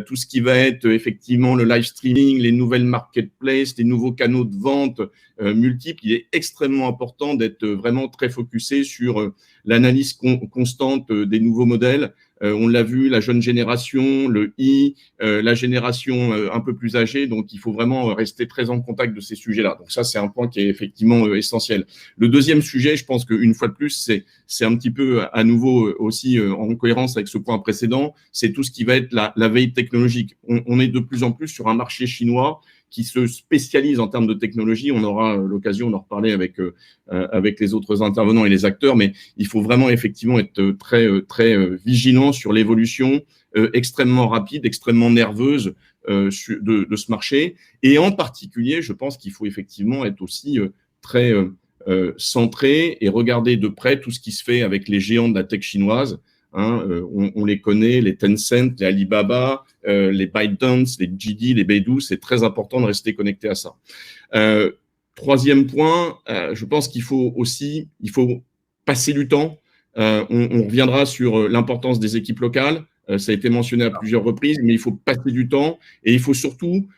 tout ce qui va être effectivement le live streaming, les nouvelles marketplaces, les nouveaux canaux de vente multiples, il est extrêmement important d'être vraiment très focusé sur l'analyse constante des nouveaux modèles. On l'a vu, la jeune génération, le la génération un peu plus âgée, donc il faut vraiment rester très en contact de ces sujets-là. Donc ça, c'est un point qui est effectivement essentiel. Le deuxième sujet, je pense qu'une fois de plus, c'est un petit peu à nouveau aussi en cohérence avec ce point précédent, c'est tout ce qui va être la veille technologique. On est de plus en plus sur un marché chinois qui se spécialise en termes de technologie. On aura l'occasion d'en reparler avec les autres intervenants et les acteurs, mais il faut vraiment effectivement être très vigilant sur l'évolution extrêmement rapide, extrêmement nerveuse de ce marché. Et en particulier, je pense qu'il faut effectivement être aussi très centré et regarder de près tout ce qui se fait avec les géants de la tech chinoise. Hein, on les connaît, les Tencent, les Alibaba, les ByteDance, les JD, les Baidu, c'est très important de rester connecté à ça. Troisième point, je pense qu'il faut passer du temps. On reviendra sur l'importance des équipes locales. Ça a été mentionné à plusieurs reprises, mais il faut passer du temps et il faut surtout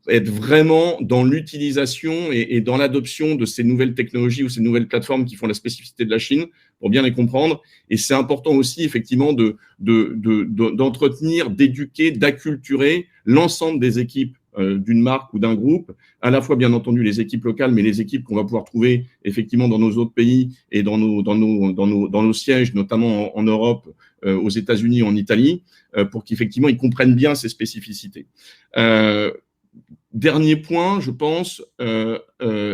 être vraiment dans l'utilisation et dans l'adoption de ces nouvelles technologies ou ces nouvelles plateformes qui font la spécificité de la Chine pour bien les comprendre. Et c'est important aussi, effectivement, d'entretenir, d'éduquer, d'acculturer l'ensemble des équipes d'une marque ou d'un groupe, à la fois, bien entendu, les équipes locales, mais les équipes qu'on va pouvoir trouver, effectivement, dans nos autres pays et dans nos sièges, notamment en Europe, aux États-Unis, en Italie, pour qu'effectivement, ils comprennent bien ces spécificités. Dernier point, je pense,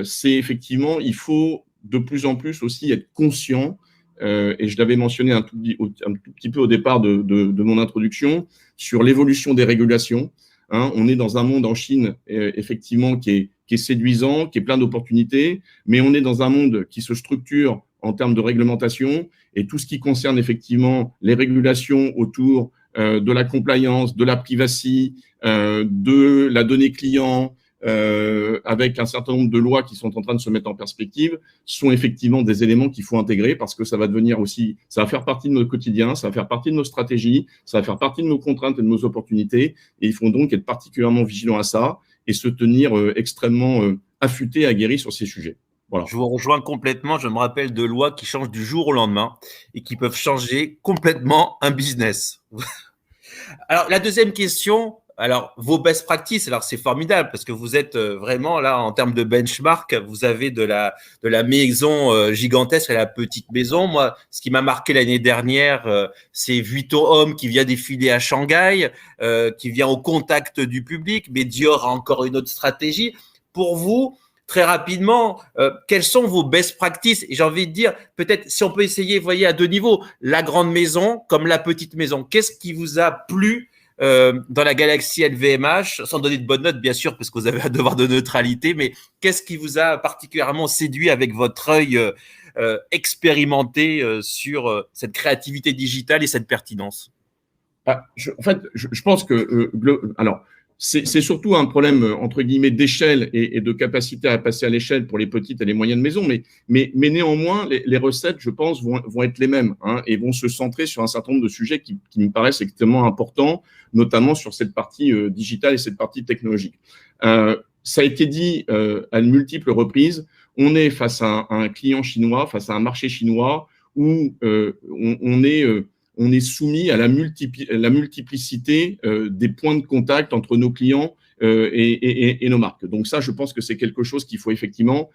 c'est effectivement, il faut de plus en plus aussi être conscient et je l'avais mentionné un tout petit peu au départ de mon introduction, sur l'évolution des régulations. Hein, on est dans un monde en Chine, effectivement, qui est séduisant, qui est plein d'opportunités, mais on est dans un monde qui se structure en termes de réglementation, et tout ce qui concerne effectivement les régulations autour de la compliance, de la privacy, de la donnée client, avec un certain nombre de lois qui sont en train de se mettre en perspective, sont effectivement des éléments qu'il faut intégrer, parce que ça va devenir aussi, ça va faire partie de notre quotidien, ça va faire partie de nos stratégies, ça va faire partie de nos contraintes et de nos opportunités, et il faut donc être particulièrement vigilant à ça et se tenir extrêmement affûté, aguerri sur ces sujets. Voilà. Je vous rejoins complètement. Je me rappelle de lois qui changent du jour au lendemain et qui peuvent changer complètement un business. Alors, la deuxième question, alors, vos best practices, alors c'est formidable parce que vous êtes vraiment là en termes de benchmark, vous avez de la maison gigantesque à la petite maison. Moi, ce qui m'a marqué l'année dernière, c'est Vuitton Homme qui vient défiler à Shanghai, qui vient au contact du public, mais Dior a encore une autre stratégie. Pour vous, très rapidement, quelles sont vos best practices? Et j'ai envie de dire, peut-être si on peut essayer, vous voyez, à deux niveaux, la grande maison comme la petite maison. Qu'est-ce qui vous a plu dans la galaxie LVMH, sans donner de bonnes notes, bien sûr, parce que vous avez un devoir de neutralité, mais qu'est-ce qui vous a particulièrement séduit avec votre œil expérimenté sur cette créativité digitale et cette pertinence? Je pense que, alors, c'est surtout un problème, entre guillemets, d'échelle et de capacité à passer à l'échelle pour les petites et les moyennes maisons. Mais néanmoins, les recettes, je pense, vont être les mêmes, hein, et vont se centrer sur un certain nombre de sujets qui me paraissent extrêmement importants, notamment sur cette partie digitale et cette partie technologique. Ça a été dit à de multiples reprises, on est face à un client chinois, face à un marché chinois où on est soumis à la multiplicité des points de contact entre nos clients et nos marques. Donc ça, je pense que c'est quelque chose qu'il faut effectivement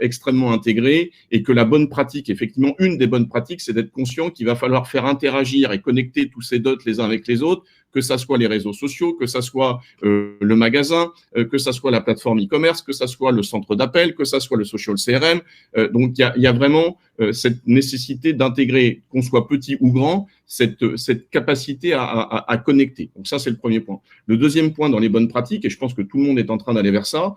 extrêmement intégrer, et que la bonne pratique, effectivement, une des bonnes pratiques, c'est d'être conscient qu'il va falloir faire interagir et connecter tous ces dots les uns avec les autres, que ça soit les réseaux sociaux, que ça soit le magasin, que ça soit la plateforme e-commerce, que ça soit le centre d'appel, que ça soit le social CRM. Donc, il y a vraiment cette nécessité d'intégrer, qu'on soit petit ou grand, cette capacité à connecter. Donc, ça, c'est le premier point. Le deuxième point dans les bonnes pratiques, et je pense que tout le monde est en train d'aller vers ça,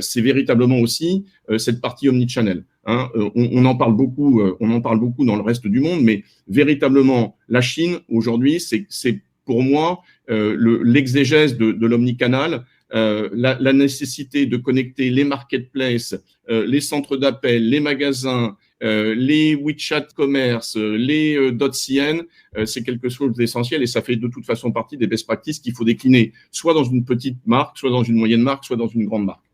c'est véritablement aussi cette partie omnichannel. Hein, on en parle beaucoup dans le reste du monde, mais véritablement, la Chine, aujourd'hui, c'est pour moi l'exégèse de l'omnicanal, la nécessité de connecter les marketplaces, les centres d'appel, les magasins, les WeChat commerce, les .cn, c'est quelque chose d'essentiel, et ça fait de toute façon partie des best practices qu'il faut décliner, soit dans une petite marque, soit dans une moyenne marque, soit dans une grande marque.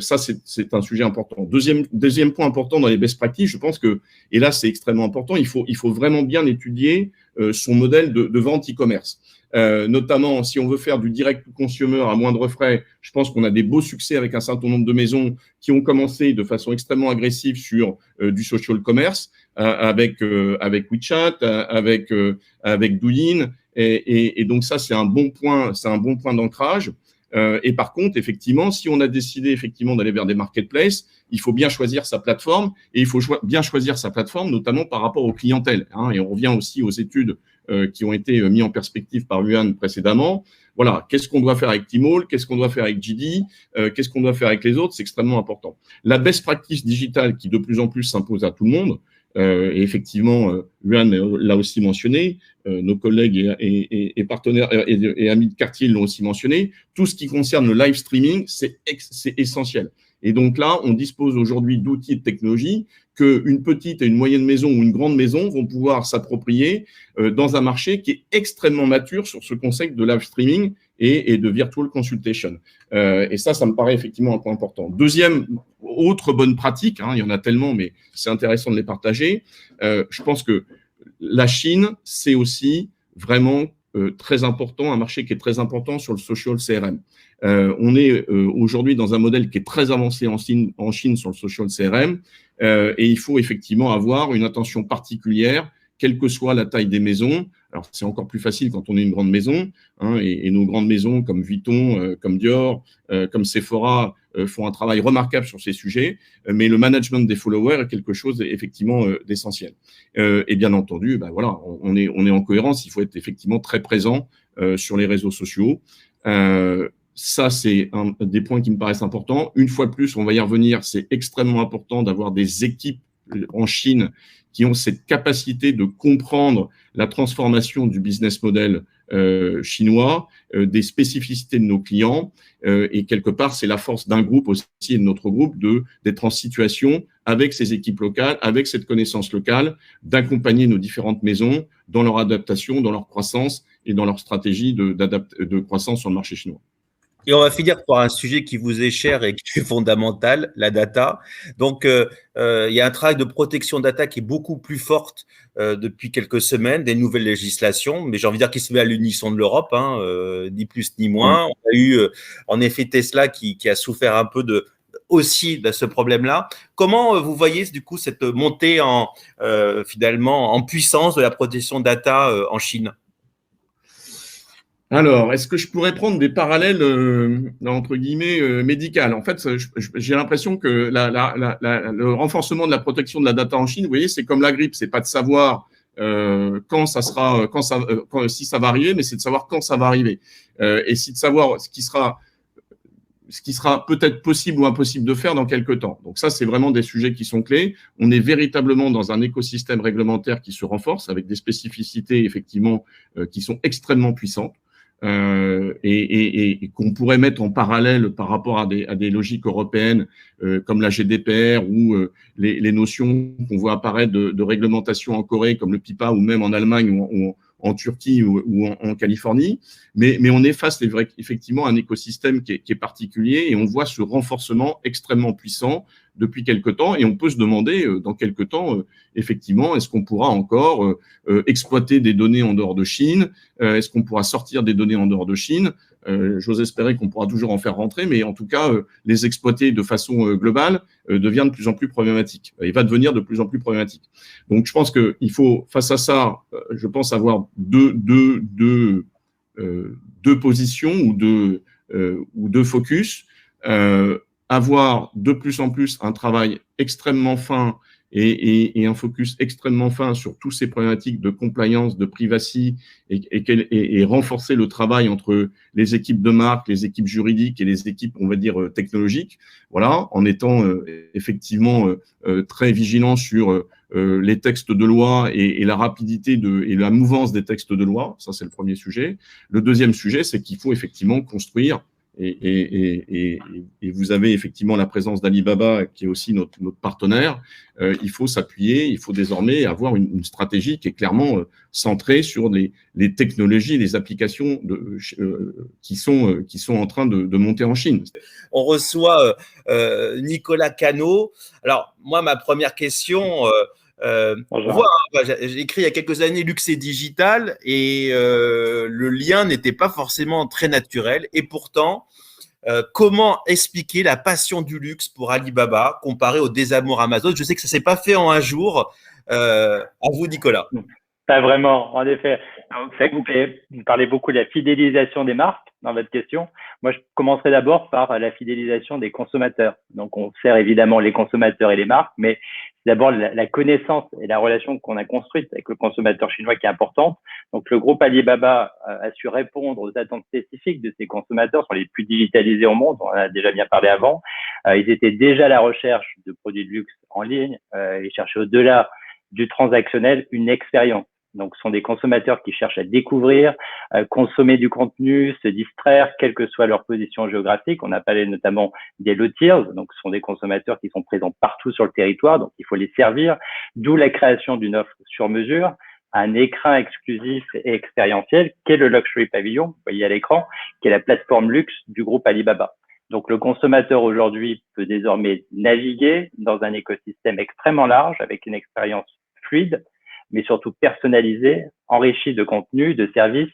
Ça, c'est un sujet important. Deuxième point important dans les best practices, je pense que, et là c'est extrêmement important, il faut vraiment bien étudier son modèle de vente e-commerce. Notamment, si on veut faire du direct to consumer à moindre frais, je pense qu'on a des beaux succès avec un certain nombre de maisons qui ont commencé de façon extrêmement agressive sur du social commerce, avec WeChat, avec Douyin, et donc ça c'est un bon point d'ancrage. Et par contre, effectivement, si on a décidé effectivement d'aller vers des marketplaces, il faut bien choisir sa plateforme, et il faut bien choisir sa plateforme, notamment par rapport aux clientèles. Hein, et on revient aussi aux études qui ont été mises en perspective par Yuan précédemment. Voilà, qu'est-ce qu'on doit faire avec Tmall, qu'est-ce qu'on doit faire avec JD, qu'est-ce qu'on doit faire avec les autres, c'est extrêmement important. La best practice digitale qui de plus en plus s'impose à tout le monde, et effectivement, Yuan l'a aussi mentionné, nos collègues et partenaires et amis de quartier l'ont aussi mentionné, tout ce qui concerne le live streaming, c'est essentiel. Et donc là, on dispose aujourd'hui d'outils et de technologies qu'une petite et une moyenne maison ou une grande maison vont pouvoir s'approprier dans un marché qui est extrêmement mature sur ce concept de live streaming et de virtual consultation. Et ça me paraît effectivement un point important. Autre bonne pratique, hein, il y en a tellement, mais c'est intéressant de les partager. Je pense que la Chine, c'est aussi vraiment très important, un marché qui est très important sur le social CRM. On est aujourd'hui dans un modèle qui est très avancé en Chine sur le social CRM, et il faut effectivement avoir une attention particulière quelle que soit la taille des maisons. Alors, c'est encore plus facile quand on est une grande maison, hein, et nos grandes maisons comme Vuitton, comme Dior, comme Sephora font un travail remarquable sur ces sujets, mais le management des followers est quelque chose effectivement d'essentiel. Et bien entendu, ben voilà, on est en cohérence, il faut être effectivement très présent sur les réseaux sociaux. Ça, c'est un des points qui me paraissent importants. Une fois de plus, on va y revenir, c'est extrêmement important d'avoir des équipes en Chine qui ont cette capacité de comprendre la transformation du business model chinois, des spécificités de nos clients, et quelque part, c'est la force d'un groupe aussi et de notre groupe d'être en situation, avec ces équipes locales, avec cette connaissance locale, d'accompagner nos différentes maisons dans leur adaptation, dans leur croissance et dans leur stratégie de croissance sur le marché chinois. Et on va finir par un sujet qui vous est cher et qui est fondamental, la data. Donc, il y a un travail de protection data qui est beaucoup plus forte depuis quelques semaines, des nouvelles législations, mais j'ai envie de dire qu'il se met à l'unisson de l'Europe, hein, ni plus ni moins. On a eu en effet Tesla qui a souffert un peu aussi de ce problème-là. Comment vous voyez du coup cette montée finalement en puissance de la protection data en Chine? Alors, est-ce que je pourrais prendre des parallèles, entre guillemets, médicales? En fait, j'ai l'impression que le renforcement de la protection de la data en Chine, vous voyez, c'est comme la grippe, c'est pas de savoir quand ça sera, si ça va arriver, mais c'est de savoir quand ça va arriver, et c'est de savoir ce qui sera peut-être possible ou impossible de faire dans quelques temps. Donc ça, c'est vraiment des sujets qui sont clés. On est véritablement dans un écosystème réglementaire qui se renforce avec des spécificités effectivement qui sont extrêmement puissantes. Et qu'on pourrait mettre en parallèle par rapport à des logiques européennes comme la GDPR ou les notions qu'on voit apparaître de réglementation en Corée comme le PIPA ou même en Allemagne ou en Turquie ou en Californie. Mais on est face effectivement à un écosystème qui est particulier et on voit ce renforcement extrêmement puissant depuis quelque temps et on peut se demander dans quelque temps effectivement est-ce qu'on pourra encore exploiter des données en dehors de Chine, est-ce qu'on pourra sortir des données en dehors de Chine, j'ose espérer qu'on pourra toujours en faire rentrer, mais en tout cas les exploiter de façon globale devient de plus en plus problématique et va devenir de plus en plus problématique. Donc je pense qu'il faut face à ça, je pense avoir deux positions ou deux focus. Avoir de plus en plus un travail extrêmement fin et un focus extrêmement fin sur toutes ces problématiques de compliance, de privacy et renforcer le travail entre les équipes de marque, les équipes juridiques et les équipes, on va dire, technologiques. Voilà, en étant effectivement très vigilant sur les textes de loi et la rapidité et la mouvance des textes de loi. Ça, c'est le premier sujet. Le deuxième sujet, c'est qu'il faut effectivement construire. Et vous avez effectivement la présence d'Alibaba qui est aussi notre partenaire. Il faut s'appuyer, il faut désormais avoir une stratégie qui est clairement centrée sur les technologies et les applications qui sont en train de monter en Chine. On reçoit Nicolas Cano. Alors moi, ma première question. J'ai écrit il y a quelques années Luxe et Digital et le lien n'était pas forcément très naturel et pourtant comment expliquer la passion du luxe pour Alibaba comparé au désamour Amazon? Je sais que ça s'est pas fait en un jour. À vous, Nicolas. Pas vraiment, en effet. Vous parlez beaucoup de la fidélisation des marques dans votre question. Moi, je commencerai d'abord par la fidélisation des consommateurs. Donc, on sert évidemment les consommateurs et les marques, mais c'est d'abord la connaissance et la relation qu'on a construite avec le consommateur chinois qui est importante. Donc, le groupe Alibaba a su répondre aux attentes spécifiques de ces consommateurs, sont les plus digitalisés au monde. On en a déjà bien parlé avant. Ils étaient déjà à la recherche de produits de luxe en ligne. Ils cherchaient au-delà du transactionnel une expérience. Donc, ce sont des consommateurs qui cherchent à découvrir, consommer du contenu, se distraire, quelle que soit leur position géographique. On a parlé notamment des low tiers. Donc, ce sont des consommateurs qui sont présents partout sur le territoire. Donc, il faut les servir. D'où la création d'une offre sur mesure, un écran exclusif et expérientiel, qu'est le Luxury Pavilion, vous voyez à l'écran, qui est la plateforme luxe du groupe Alibaba. Donc, le consommateur aujourd'hui peut désormais naviguer dans un écosystème extrêmement large avec une expérience fluide, mais surtout personnalisée, enrichie de contenu, de services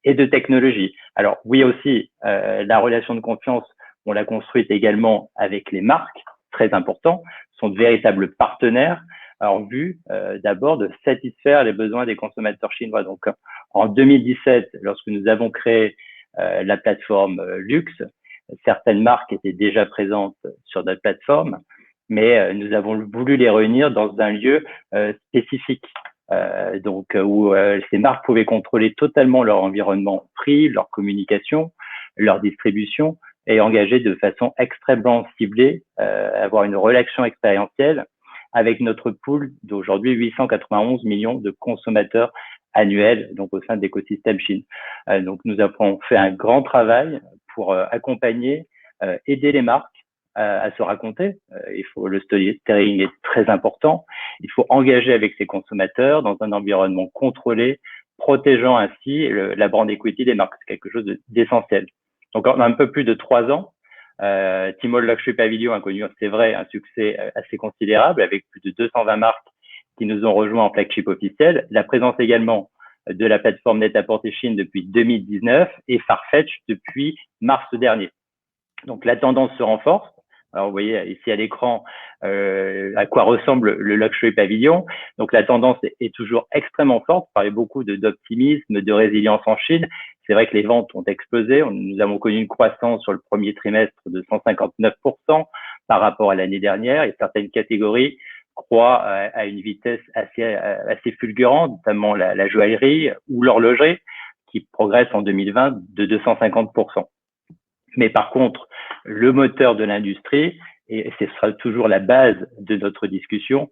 et de technologies. Alors, oui aussi, la relation de confiance, on l'a construite également avec les marques, très important, sont de véritables partenaires. en vue d'abord de satisfaire les besoins des consommateurs chinois. Donc, en 2017, lorsque nous avons créé la plateforme Luxe, certaines marques étaient déjà présentes sur notre plateforme, mais nous avons voulu les réunir dans un lieu spécifique. Donc où ces marques pouvaient contrôler totalement leur environnement prix, leur communication, leur distribution et engager de façon extrêmement ciblée, avoir une relation expérientielle avec notre pool d'aujourd'hui 891 millions de consommateurs annuels, donc au sein de l'écosystème Chine. Donc nous avons fait un grand travail pour accompagner, aider les marques à se raconter. Le storytelling est très important. Il faut engager avec ses consommateurs dans un environnement contrôlé, protégeant ainsi la brand equity des marques. C'est quelque chose d'essentiel. Donc, en un peu plus de 3 ans, Tmall Luxury Pavilion a connu, c'est vrai, un succès assez considérable avec plus de 220 marques qui nous ont rejoints en flagship officiel. La présence également de la plateforme Net-a-Porter Chine depuis 2019 et Farfetch depuis mars dernier. Donc, la tendance se renforce. Alors, vous voyez ici à l'écran à quoi ressemble le Luxury Pavilion. Donc, la tendance est toujours extrêmement forte. On parlait beaucoup d'optimisme, de résilience en Chine. C'est vrai que les ventes ont explosé. Nous avons connu une croissance sur le premier trimestre de 159% par rapport à l'année dernière et certaines catégories croît à une vitesse assez fulgurante, notamment la joaillerie ou l'horlogerie, qui progresse en 2020 de 250%. Mais par contre, le moteur de l'industrie, et ce sera toujours la base de notre discussion,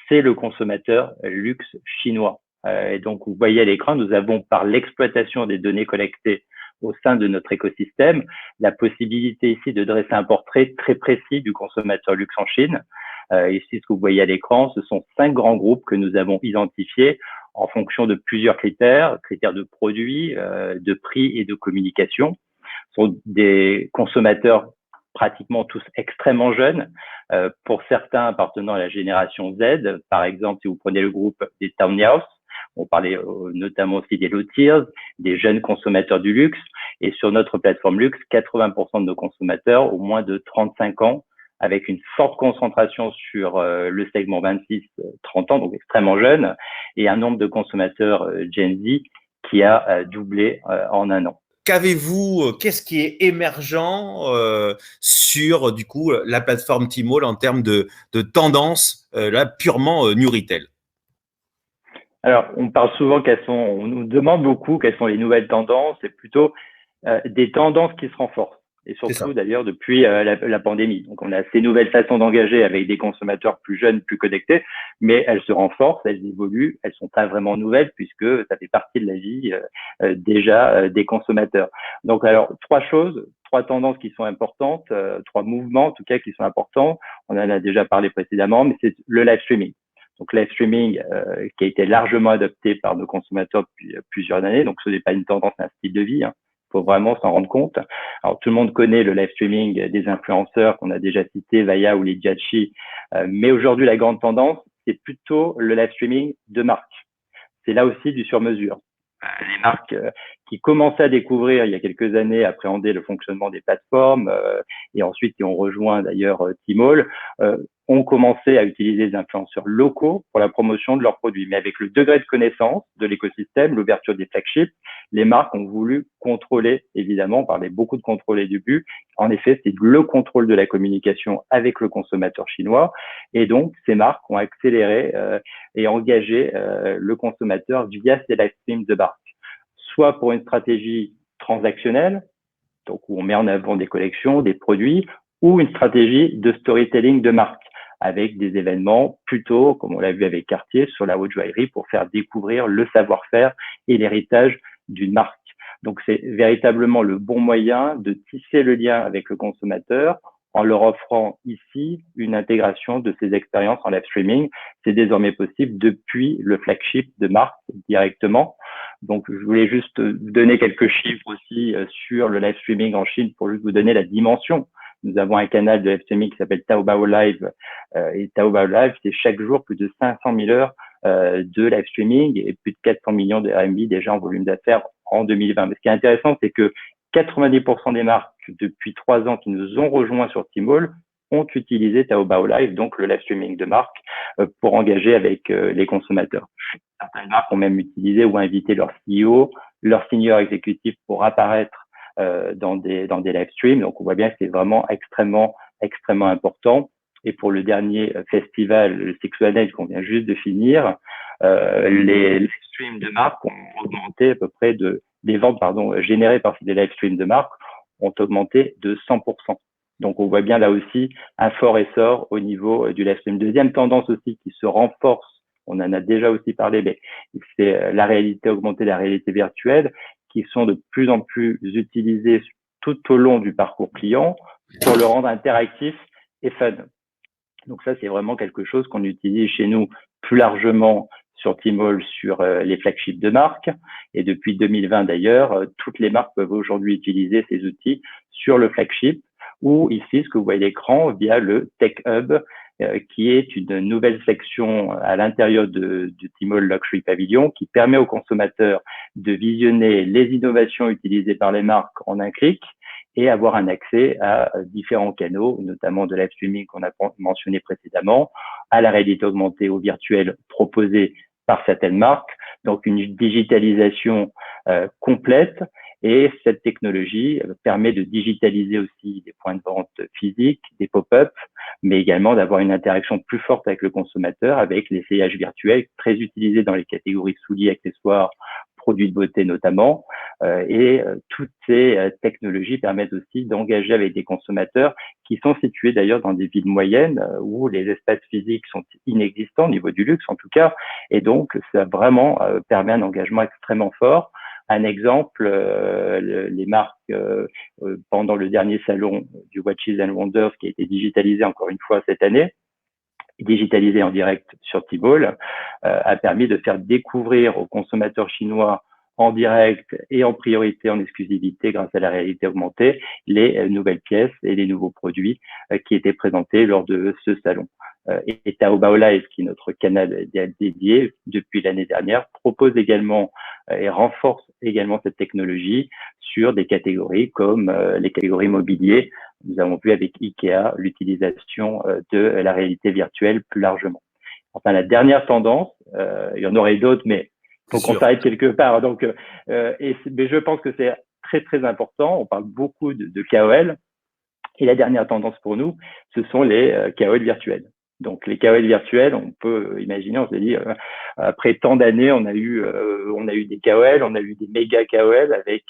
c'est le consommateur luxe chinois. Et donc, vous voyez à l'écran, nous avons, par l'exploitation des données collectées au sein de notre écosystème, la possibilité ici de dresser un portrait très précis du consommateur luxe en Chine. Ici, ce que vous voyez à l'écran, ce sont 5 grands groupes que nous avons identifiés en fonction de plusieurs critères de produits, de prix et de communication. Ce sont des consommateurs pratiquement tous extrêmement jeunes, pour certains appartenant à la génération Z. Par exemple, si vous prenez le groupe des Townhouse, on parlait notamment aussi des low tiers, des jeunes consommateurs du luxe. Et sur notre plateforme luxe, 80% de nos consommateurs ont moins de 35 ans, avec une forte concentration sur le segment 26-30 ans, donc extrêmement jeune, et un nombre de consommateurs Gen Z qui a doublé en un an. Qu'est-ce qui est émergent sur du coup la plateforme Tmall en termes de tendance là purement new retail? Alors, on parle souvent on nous demande beaucoup quelles sont les nouvelles tendances, et plutôt des tendances qui se renforcent. Et surtout d'ailleurs depuis la pandémie. Donc on a ces nouvelles façons d'engager avec des consommateurs plus jeunes, plus connectés, mais elles se renforcent, elles évoluent, elles sont pas vraiment nouvelles puisque ça fait partie de la vie déjà des consommateurs. Donc alors 3 tendances qui sont importantes, 3 mouvements en tout cas qui sont importants. On en a déjà parlé précédemment, mais c'est le live streaming. Donc live streaming qui a été largement adopté par nos consommateurs depuis plusieurs années. Donc ce n'est pas une tendance, c'est un style de vie. Faut vraiment s'en rendre compte. Alors, tout le monde connaît le live streaming des influenceurs qu'on a déjà cités, Vaya ou les Jiachi. Mais aujourd'hui, la grande tendance, c'est plutôt le live streaming de marques. C'est là aussi du sur-mesure. Les marques qui commençaient à découvrir il y a quelques années, appréhender le fonctionnement des plateformes et ensuite qui ont rejoint d'ailleurs Tmall, ont commencé à utiliser des influenceurs locaux pour la promotion de leurs produits. Mais avec le degré de connaissance de l'écosystème, l'ouverture des flagships, les marques ont voulu contrôler, évidemment, on parlait beaucoup de contrôle et du but. En effet, c'est le contrôle de la communication avec le consommateur chinois. Et donc, ces marques ont accéléré et engagé le consommateur via ces live streams de marque. Soit pour une stratégie transactionnelle, donc où on met en avant des collections, des produits, ou une stratégie de storytelling de marque, avec des événements plutôt, comme on l'a vu avec Cartier, sur la haute joaillerie pour faire découvrir le savoir-faire et l'héritage d'une marque. Donc, c'est véritablement le bon moyen de tisser le lien avec le consommateur en leur offrant ici une intégration de ces expériences en live streaming. C'est désormais possible depuis le flagship de marque directement. Donc, je voulais juste donner quelques chiffres aussi sur le live streaming en Chine pour juste vous donner la dimension. Nous avons un canal de live streaming qui s'appelle Taobao Live. Et Taobao Live, c'est chaque jour plus de 500 000 heures de live streaming et plus de 400 millions de RMB déjà en volume d'affaires en 2020. Mais ce qui est intéressant, c'est que 90% des marques depuis 3 ans qui nous ont rejoints sur Tmall ont utilisé Taobao Live, donc le live streaming de marque, pour engager avec les consommateurs. Certaines marques ont même utilisé ou invité leur CEO, leur senior exécutif pour apparaître dans des live streams. Donc, on voit bien que c'est vraiment extrêmement important. Et pour le dernier festival, le Six Flags qu'on vient juste de finir, les live streams de marque ont augmenté à peu près des ventes générées par ces live streams de marque ont augmenté de 100%. Donc, on voit bien là aussi un fort essor au niveau du live stream. Deuxième tendance aussi qui se renforce, on en a déjà aussi parlé, mais c'est la réalité augmentée, la réalité virtuelle, qui sont de plus en plus utilisées tout au long du parcours client pour le rendre interactif et fun. Donc ça, c'est vraiment quelque chose qu'on utilise chez nous plus largement sur Tmall, sur les flagships de marque. Et depuis 2020 d'ailleurs, toutes les marques peuvent aujourd'hui utiliser ces outils sur le flagship ou ici, ce que vous voyez à l'écran, via le Tech Hub, qui est une nouvelle section à l'intérieur du Tmall Luxury Pavilion qui permet aux consommateurs de visionner les innovations utilisées par les marques en un clic et avoir un accès à différents canaux, notamment de live streaming qu'on a mentionné précédemment, à la réalité augmentée ou virtuelle proposée par certaines marques, donc une digitalisation complète. Et cette technologie permet de digitaliser aussi des points de vente physiques, des pop-up, mais également d'avoir une interaction plus forte avec le consommateur, avec l'essayage virtuel, très utilisé dans les catégories souliers, accessoires, produits de beauté notamment. Toutes ces technologies permettent aussi d'engager avec des consommateurs qui sont situés d'ailleurs dans des villes moyennes où les espaces physiques sont inexistants au niveau du luxe en tout cas. Et donc, ça vraiment permet un engagement extrêmement fort. Un exemple, les marques pendant le dernier salon du Watches and Wonders qui a été digitalisé encore une fois cette année, digitalisé en direct sur Tmall, a permis de faire découvrir aux consommateurs chinois en direct et en priorité, en exclusivité, grâce à la réalité augmentée, les nouvelles pièces et les nouveaux produits qui étaient présentés lors de ce salon. Et Taobao Live, qui est notre canal dédié depuis l'année dernière, propose également et renforce également cette technologie sur des catégories comme les catégories mobilier. Nous avons vu avec Ikea l'utilisation de la réalité virtuelle plus largement. Enfin, la dernière tendance, il y en aurait d'autres, mais il faut qu'on s'arrête quelque part. Donc, mais je pense que c'est très important. On parle beaucoup de KOL. Et la dernière tendance pour nous, ce sont les KOL virtuels. Donc, les KOL virtuels, on peut imaginer, on se dit, après tant d'années, on a eu des KOL, on a eu des méga KOL avec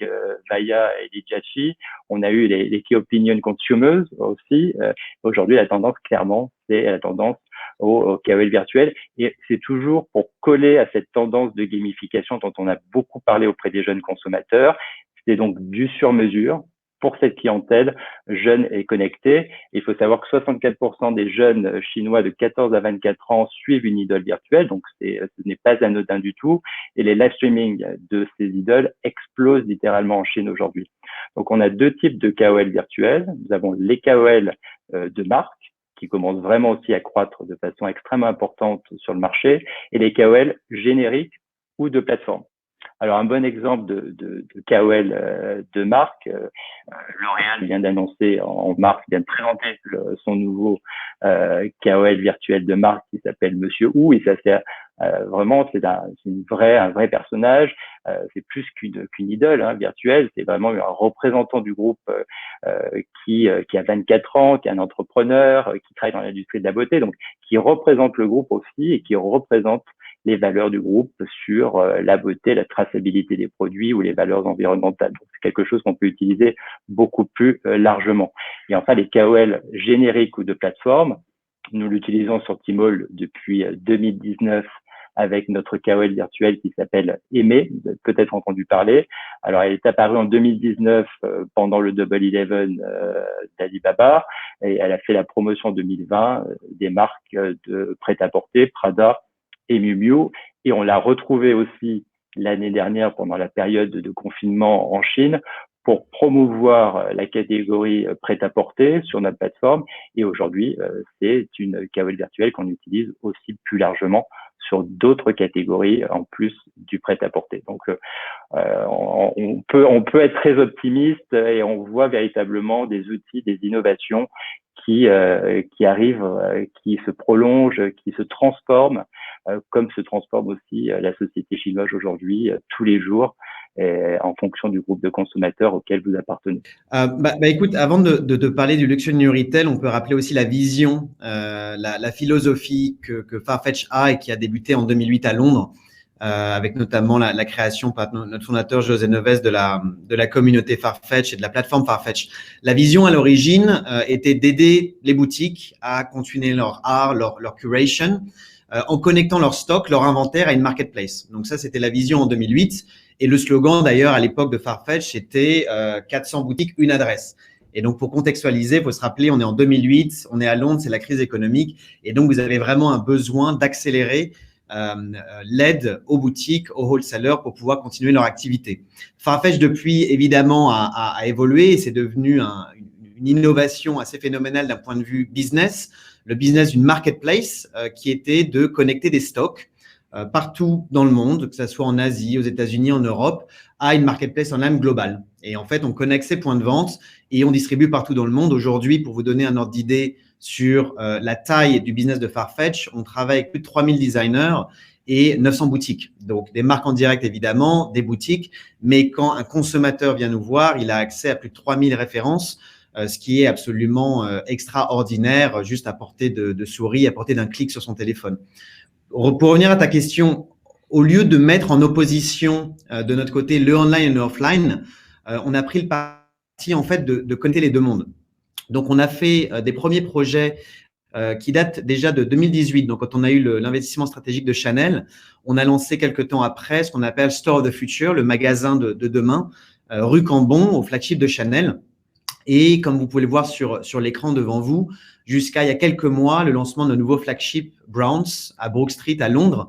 Vaya et Lijachi, on a eu les Key Opinion Consumers aussi. Aujourd'hui, la tendance, clairement, c'est la tendance au KOL virtuel. Et c'est toujours pour coller à cette tendance de gamification dont on a beaucoup parlé auprès des jeunes consommateurs. C'est donc du sur-mesure pour cette clientèle jeune et connectée. Il faut savoir que 64% des jeunes chinois de 14 à 24 ans suivent une idole virtuelle, donc ce n'est pas anodin du tout. Et les live streaming de ces idoles explosent littéralement en Chine aujourd'hui. Donc on a deux types de KOL virtuels. Nous avons les KOL de marque, qui commencent vraiment aussi à croître de façon extrêmement importante sur le marché, et les KOL génériques ou de plateforme. Alors, un bon exemple de KOL de marque, L'Oréal vient d'annoncer en mars, vient de présenter son nouveau KOL virtuel de marque qui s'appelle Monsieur Wu, et ça c'est vraiment un vrai personnage. C'est plus qu'une idole virtuelle, c'est vraiment un représentant du groupe qui a 24 ans, qui est un entrepreneur, qui travaille dans l'industrie de la beauté, donc qui représente le groupe aussi et qui représente les valeurs du groupe sur la beauté, la traçabilité des produits ou les valeurs environnementales. Donc, c'est quelque chose qu'on peut utiliser beaucoup plus largement. Et enfin, les KOL génériques ou de plateforme, nous l'utilisons sur Tmall depuis 2019 avec notre KOL virtuel qui s'appelle Aimé, vous avez peut-être entendu parler. Alors, elle est apparue en 2019 pendant le Double 11 d'Alibaba et elle a fait la promotion en 2020 des marques de prêt-à-porter, Prada et Miu Miu. Et on l'a retrouvée aussi l'année dernière pendant la période de confinement en Chine pour promouvoir la catégorie prêt-à-porter sur notre plateforme. Et aujourd'hui, c'est une KOL virtuelle qu'on utilise aussi plus largement sur d'autres catégories en plus du prêt-à-porter. Donc, on peut être très optimiste et on voit véritablement des outils, des innovations qui arrive, qui se prolonge, qui se transforme, comme se transforme aussi la société chinoise aujourd'hui tous les jours, en fonction du groupe de consommateurs auquel vous appartenez. Écoute, avant de te parler du Luxury New Retail, on peut rappeler aussi la vision, la philosophie que Farfetch a et qui a débuté en 2008 à Londres, avec notamment la création par notre fondateur José Neves de la communauté Farfetch et de la plateforme Farfetch. La vision à l'origine était d'aider les boutiques à continuer leur art, leur curation, en connectant leur stock, leur inventaire à une marketplace. Donc ça, c'était la vision en 2008. Et le slogan d'ailleurs à l'époque de Farfetch, c'était 400 boutiques, une adresse. Et donc pour contextualiser, il faut se rappeler, on est en 2008, on est à Londres, c'est la crise économique. Et donc vous avez vraiment un besoin d'accélérer l'aide aux boutiques, aux wholesalers pour pouvoir continuer leur activité. Farfetch, depuis, évidemment, a évolué et c'est devenu une innovation assez phénoménale d'un point de vue business. Le business d'une marketplace qui était de connecter des stocks partout dans le monde, que ce soit en Asie, aux États-Unis, en Europe, à une marketplace en ligne globale. Et en fait, on connecte ces points de vente et on distribue partout dans le monde. Aujourd'hui, pour vous donner un ordre d'idée sur la taille du business de Farfetch, on travaille avec plus de 3000 designers et 900 boutiques. Donc, des marques en direct, évidemment, des boutiques. Mais quand un consommateur vient nous voir, il a accès à plus de 3000 références, ce qui est absolument extraordinaire, juste à portée de souris, à portée d'un clic sur son téléphone. Pour revenir à ta question, au lieu de mettre en opposition de notre côté le online et le offline, on a pris le parti en fait de connecter les deux mondes. Donc, on a fait des premiers projets qui datent déjà de 2018. Donc, quand on a eu l'investissement stratégique de Chanel, on a lancé quelques temps après ce qu'on appelle Store of the Future, le magasin de demain, rue Cambon, au flagship de Chanel. Et comme vous pouvez le voir sur l'écran devant vous, jusqu'à il y a quelques mois, le lancement de nouveau flagship Browns à Brook Street à Londres,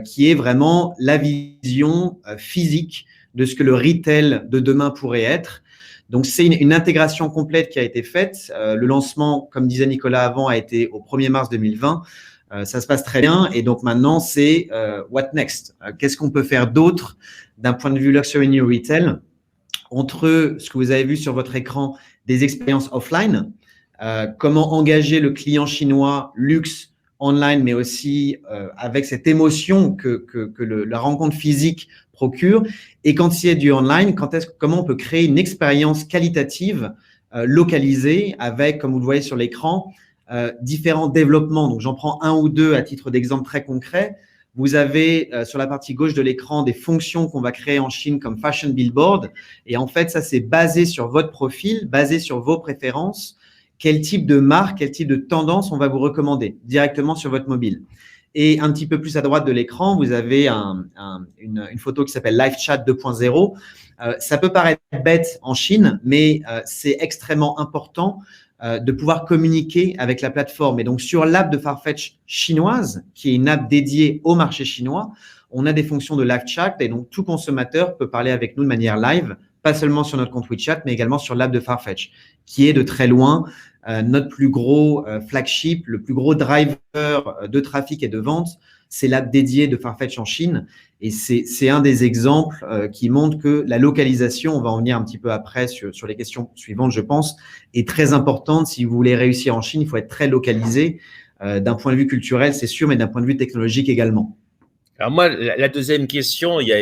qui est vraiment la vision physique de ce que le retail de demain pourrait être. Donc, c'est une intégration complète qui a été faite. Le lancement, comme disait Nicolas avant, a été au 1er mars 2020. Ça se passe très bien. Et donc, maintenant, c'est what next? Qu'est-ce qu'on peut faire d'autre d'un point de vue Luxury New Retail entre ce que vous avez vu sur votre écran des expériences offline, comment engager le client chinois luxe online, mais aussi avec cette émotion que la rencontre physique procure. Et quand il y a du online, comment on peut créer une expérience qualitative localisée avec, comme vous le voyez sur l'écran, différents développements. Donc, j'en prends un ou deux à titre d'exemple très concret. Vous avez sur la partie gauche de l'écran des fonctions qu'on va créer en Chine comme Fashion Billboard. Et en fait, ça, c'est basé sur votre profil, basé sur vos préférences. Quel type de marque, quel type de tendance on va vous recommander directement sur votre mobile. Et un petit peu plus à droite de l'écran, vous avez une photo qui s'appelle Live Chat 2.0. Ça peut paraître bête en Chine, mais c'est extrêmement important de pouvoir communiquer avec la plateforme. Et donc, sur l'app de Farfetch chinoise, qui est une app dédiée au marché chinois, on a des fonctions de live chat. Et donc, tout consommateur peut parler avec nous de manière live, pas seulement sur notre compte WeChat, mais également sur l'app de Farfetch, qui est de très loin notre plus gros flagship, le plus gros driver de trafic et de vente. C'est l'app dédiée de Farfetch en Chine. Et c'est un des exemples qui montre que la localisation, on va en venir un petit peu après sur les questions suivantes, je pense, est très importante. Si vous voulez réussir en Chine, il faut être très localisé d'un point de vue culturel, c'est sûr, mais d'un point de vue technologique également. Alors moi, la deuxième question, il y a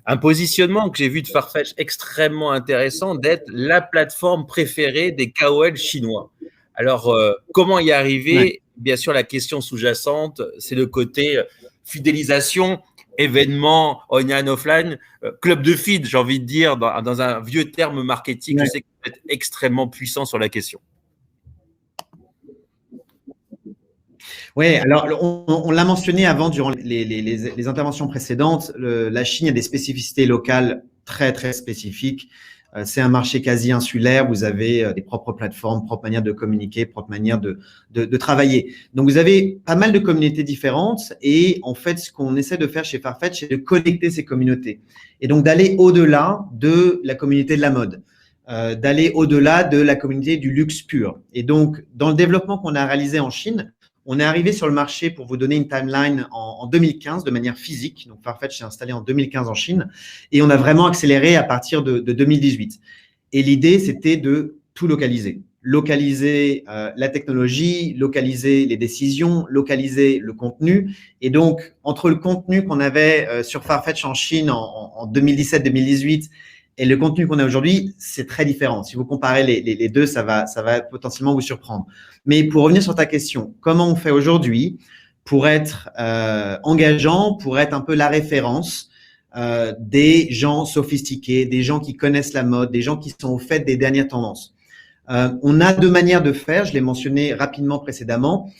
un positionnement que j'ai vu de Farfetch extrêmement intéressant d'être la plateforme préférée des KOL chinois. Alors, comment y arriver? Ouais. Bien sûr, la question sous-jacente, c'est le côté fidélisation, événement, online, offline, club de feed, j'ai envie de dire, dans un vieux terme marketing. Ouais. Je sais que vous êtes extrêmement puissant sur la question. Oui, alors on l'a mentionné avant durant les interventions précédentes, la Chine a des spécificités locales très, très spécifiques. C'est un marché quasi insulaire, vous avez des propres plateformes, propre manière de communiquer, propre manière de travailler. Donc, vous avez pas mal de communautés différentes et en fait, ce qu'on essaie de faire chez Farfetch, c'est de connecter ces communautés et donc d'aller au-delà de la communauté de la mode. D'aller au-delà de la communauté du luxe pur. Et donc, dans le développement qu'on a réalisé en Chine, on est arrivé sur le marché, pour vous donner une timeline, en 2015 de manière physique. Donc, Farfetch s'est installé en 2015 en Chine et on a vraiment accéléré à partir de 2018. Et l'idée, c'était de tout localiser. localiser la technologie, localiser les décisions, localiser le contenu. Et donc, entre le contenu qu'on avait sur Farfetch en Chine en 2017-2018 et le contenu qu'on a aujourd'hui, c'est très différent. Si vous comparez les deux, ça va potentiellement vous surprendre. Mais pour revenir sur ta question, comment on fait aujourd'hui pour être engageant, pour être un peu la référence des gens sophistiqués, des gens qui connaissent la mode, des gens qui sont au fait des dernières tendances. On a deux manières de faire, je l'ai mentionné rapidement précédemment,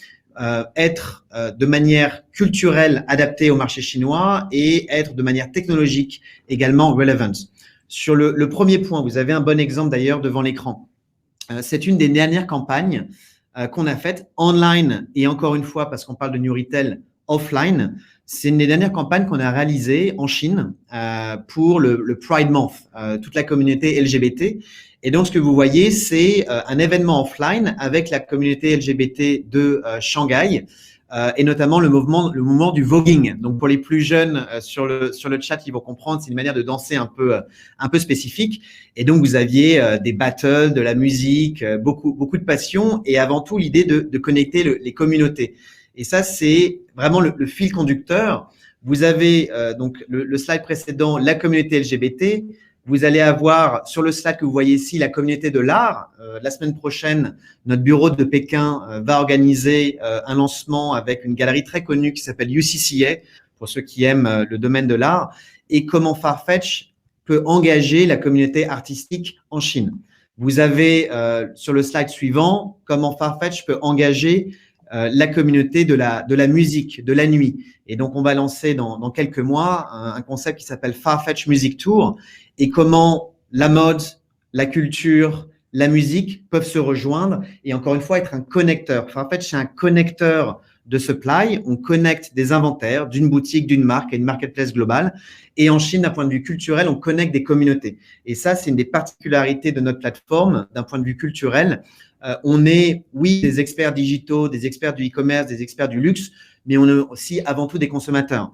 être de manière culturelle adaptée au marché chinois et être de manière technologique également relevant. Sur le premier point, vous avez un bon exemple d'ailleurs devant l'écran. C'est une des dernières campagnes qu'on a faites online et encore une fois, parce qu'on parle de New Retail, offline. C'est une des dernières campagnes qu'on a réalisées en Chine pour le Pride Month, toute la communauté LGBT. Et donc, ce que vous voyez, c'est un événement offline avec la communauté LGBT de Shanghai et notamment le mouvement du voguing. Donc, pour les plus jeunes sur le chat, ils vont comprendre, c'est une manière de danser un peu spécifique. Et donc, vous aviez des battles, de la musique, beaucoup de passion et avant tout l'idée de connecter les communautés. Et ça, c'est vraiment le fil conducteur. Vous avez donc le slide précédent, la communauté LGBT. Vous allez avoir sur le slide que vous voyez ici la communauté de l'art. La semaine prochaine, notre bureau de Pékin va organiser un lancement avec une galerie très connue qui s'appelle UCCA, pour ceux qui aiment le domaine de l'art, et comment Farfetch peut engager la communauté artistique en Chine. Vous avez sur le slide suivant comment Farfetch peut engager la communauté de la musique, de la nuit. Et donc, on va lancer dans quelques mois un concept qui s'appelle Farfetch Music Tour et comment la mode, la culture, la musique peuvent se rejoindre et encore une fois être un connecteur. Farfetch, c'est un connecteur de supply. On connecte des inventaires d'une boutique, d'une marque et une marketplace globale. Et en Chine, d'un point de vue culturel, on connecte des communautés. Et ça, c'est une des particularités de notre plateforme d'un point de vue culturel. On est, oui, des experts digitaux, des experts du e-commerce, des experts du luxe, mais on est aussi avant tout des consommateurs.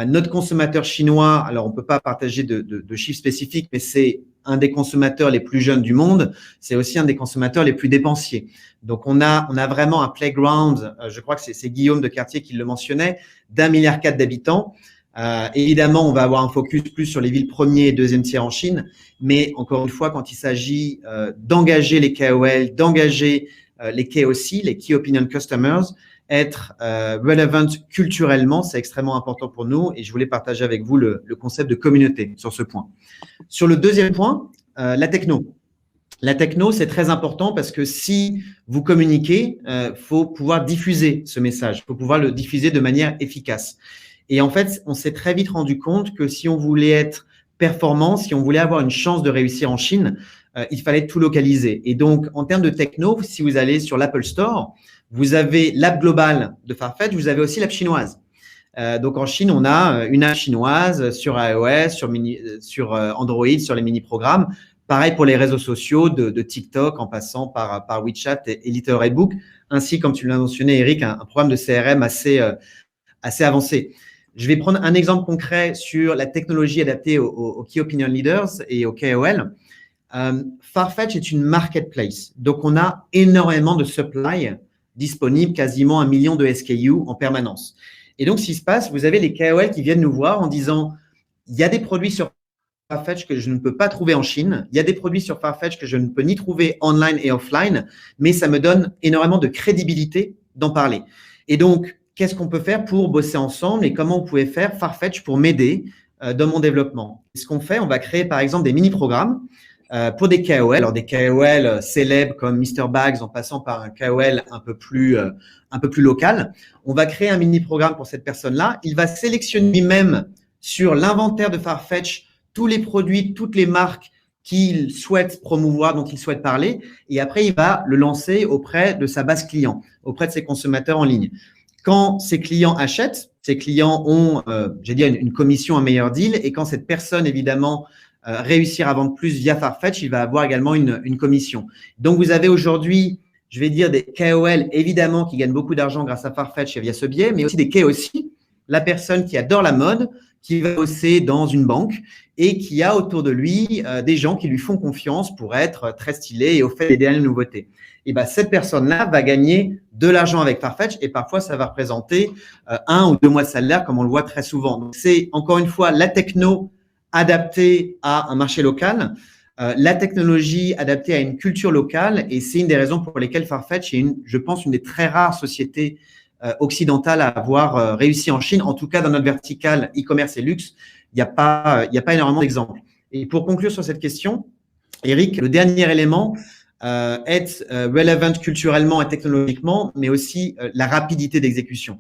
Notre consommateur chinois, alors on ne peut pas partager de chiffres spécifiques, mais c'est un des consommateurs les plus jeunes du monde. C'est aussi un des consommateurs les plus dépensiers. Donc, on a vraiment un playground, je crois que c'est Guillaume de Cartier qui le mentionnait, d'1,4 milliard d'habitants. Évidemment, on va avoir un focus plus sur les villes premier et deuxième tiers en Chine, mais encore une fois, quand il s'agit d'engager les KOL, d'engager les KOC, les Key Opinion Customers, être relevant culturellement, c'est extrêmement important pour nous et je voulais partager avec vous le concept de communauté sur ce point. Sur le deuxième point, la techno. La techno, c'est très important parce que si vous communiquez, faut pouvoir diffuser ce message, faut pouvoir le diffuser de manière efficace. Et en fait, on s'est très vite rendu compte que si on voulait être performant, si on voulait avoir une chance de réussir en Chine, il fallait tout localiser. Et donc, en termes de techno, si vous allez sur l'Apple Store, vous avez l'app globale de Farfetch, vous avez aussi l'app chinoise. Donc, en Chine, on a une app chinoise sur iOS, sur Android, sur les mini-programmes. Pareil pour les réseaux sociaux de TikTok en passant par WeChat et Little Red Book, ainsi, comme tu l'as mentionné, Eric, un programme de CRM assez avancé. Je vais prendre un exemple concret sur la technologie adaptée aux Key Opinion Leaders et aux KOL. Farfetch est une marketplace. Donc, on a énormément de supply disponible, quasiment 1 million de SKU en permanence. Et donc, ce qui se passe, vous avez les KOL qui viennent nous voir en disant « il y a des produits sur Farfetch que je ne peux pas trouver en Chine, il y a des produits sur Farfetch que je ne peux ni trouver online et offline, mais ça me donne énormément de crédibilité d'en parler. » Et donc, qu'est-ce qu'on peut faire pour bosser ensemble et comment vous pouvez faire Farfetch pour m'aider dans mon développement? Ce qu'on fait, on va créer par exemple des mini-programmes pour des KOL. Alors des KOL célèbres comme Mr. Bags en passant par un KOL un peu plus local. On va créer un mini-programme pour cette personne-là. Il va sélectionner lui-même sur l'inventaire de Farfetch tous les produits, toutes les marques qu'il souhaite promouvoir, dont il souhaite parler. Et après, il va le lancer auprès de sa base client, auprès de ses consommateurs en ligne. Quand ces clients achètent, ces clients ont, une commission, un meilleur deal. Et quand cette personne, évidemment, réussir à vendre plus via Farfetch, il va avoir également une commission. Donc, vous avez aujourd'hui, je vais dire, des KOL, évidemment, qui gagnent beaucoup d'argent grâce à Farfetch et via ce biais, mais aussi des KOC, la personne qui adore la mode, qui va bosser dans une banque et qui a autour de lui des gens qui lui font confiance pour être très stylé et au fait des dernières nouveautés. Et ben, cette personne-là va gagner de l'argent avec Farfetch et parfois ça va représenter 1 ou 2 mois de salaire comme on le voit très souvent. Donc, c'est encore une fois la techno adaptée à un marché local, la technologie adaptée à une culture locale et c'est une des raisons pour lesquelles Farfetch est, je pense, une des très rares sociétés occidentales à avoir réussi en Chine. En tout cas, dans notre verticale e-commerce et luxe, il n'y a pas énormément d'exemples. Et pour conclure sur cette question, Eric, le dernier élément est relevant culturellement et technologiquement, mais aussi la rapidité d'exécution.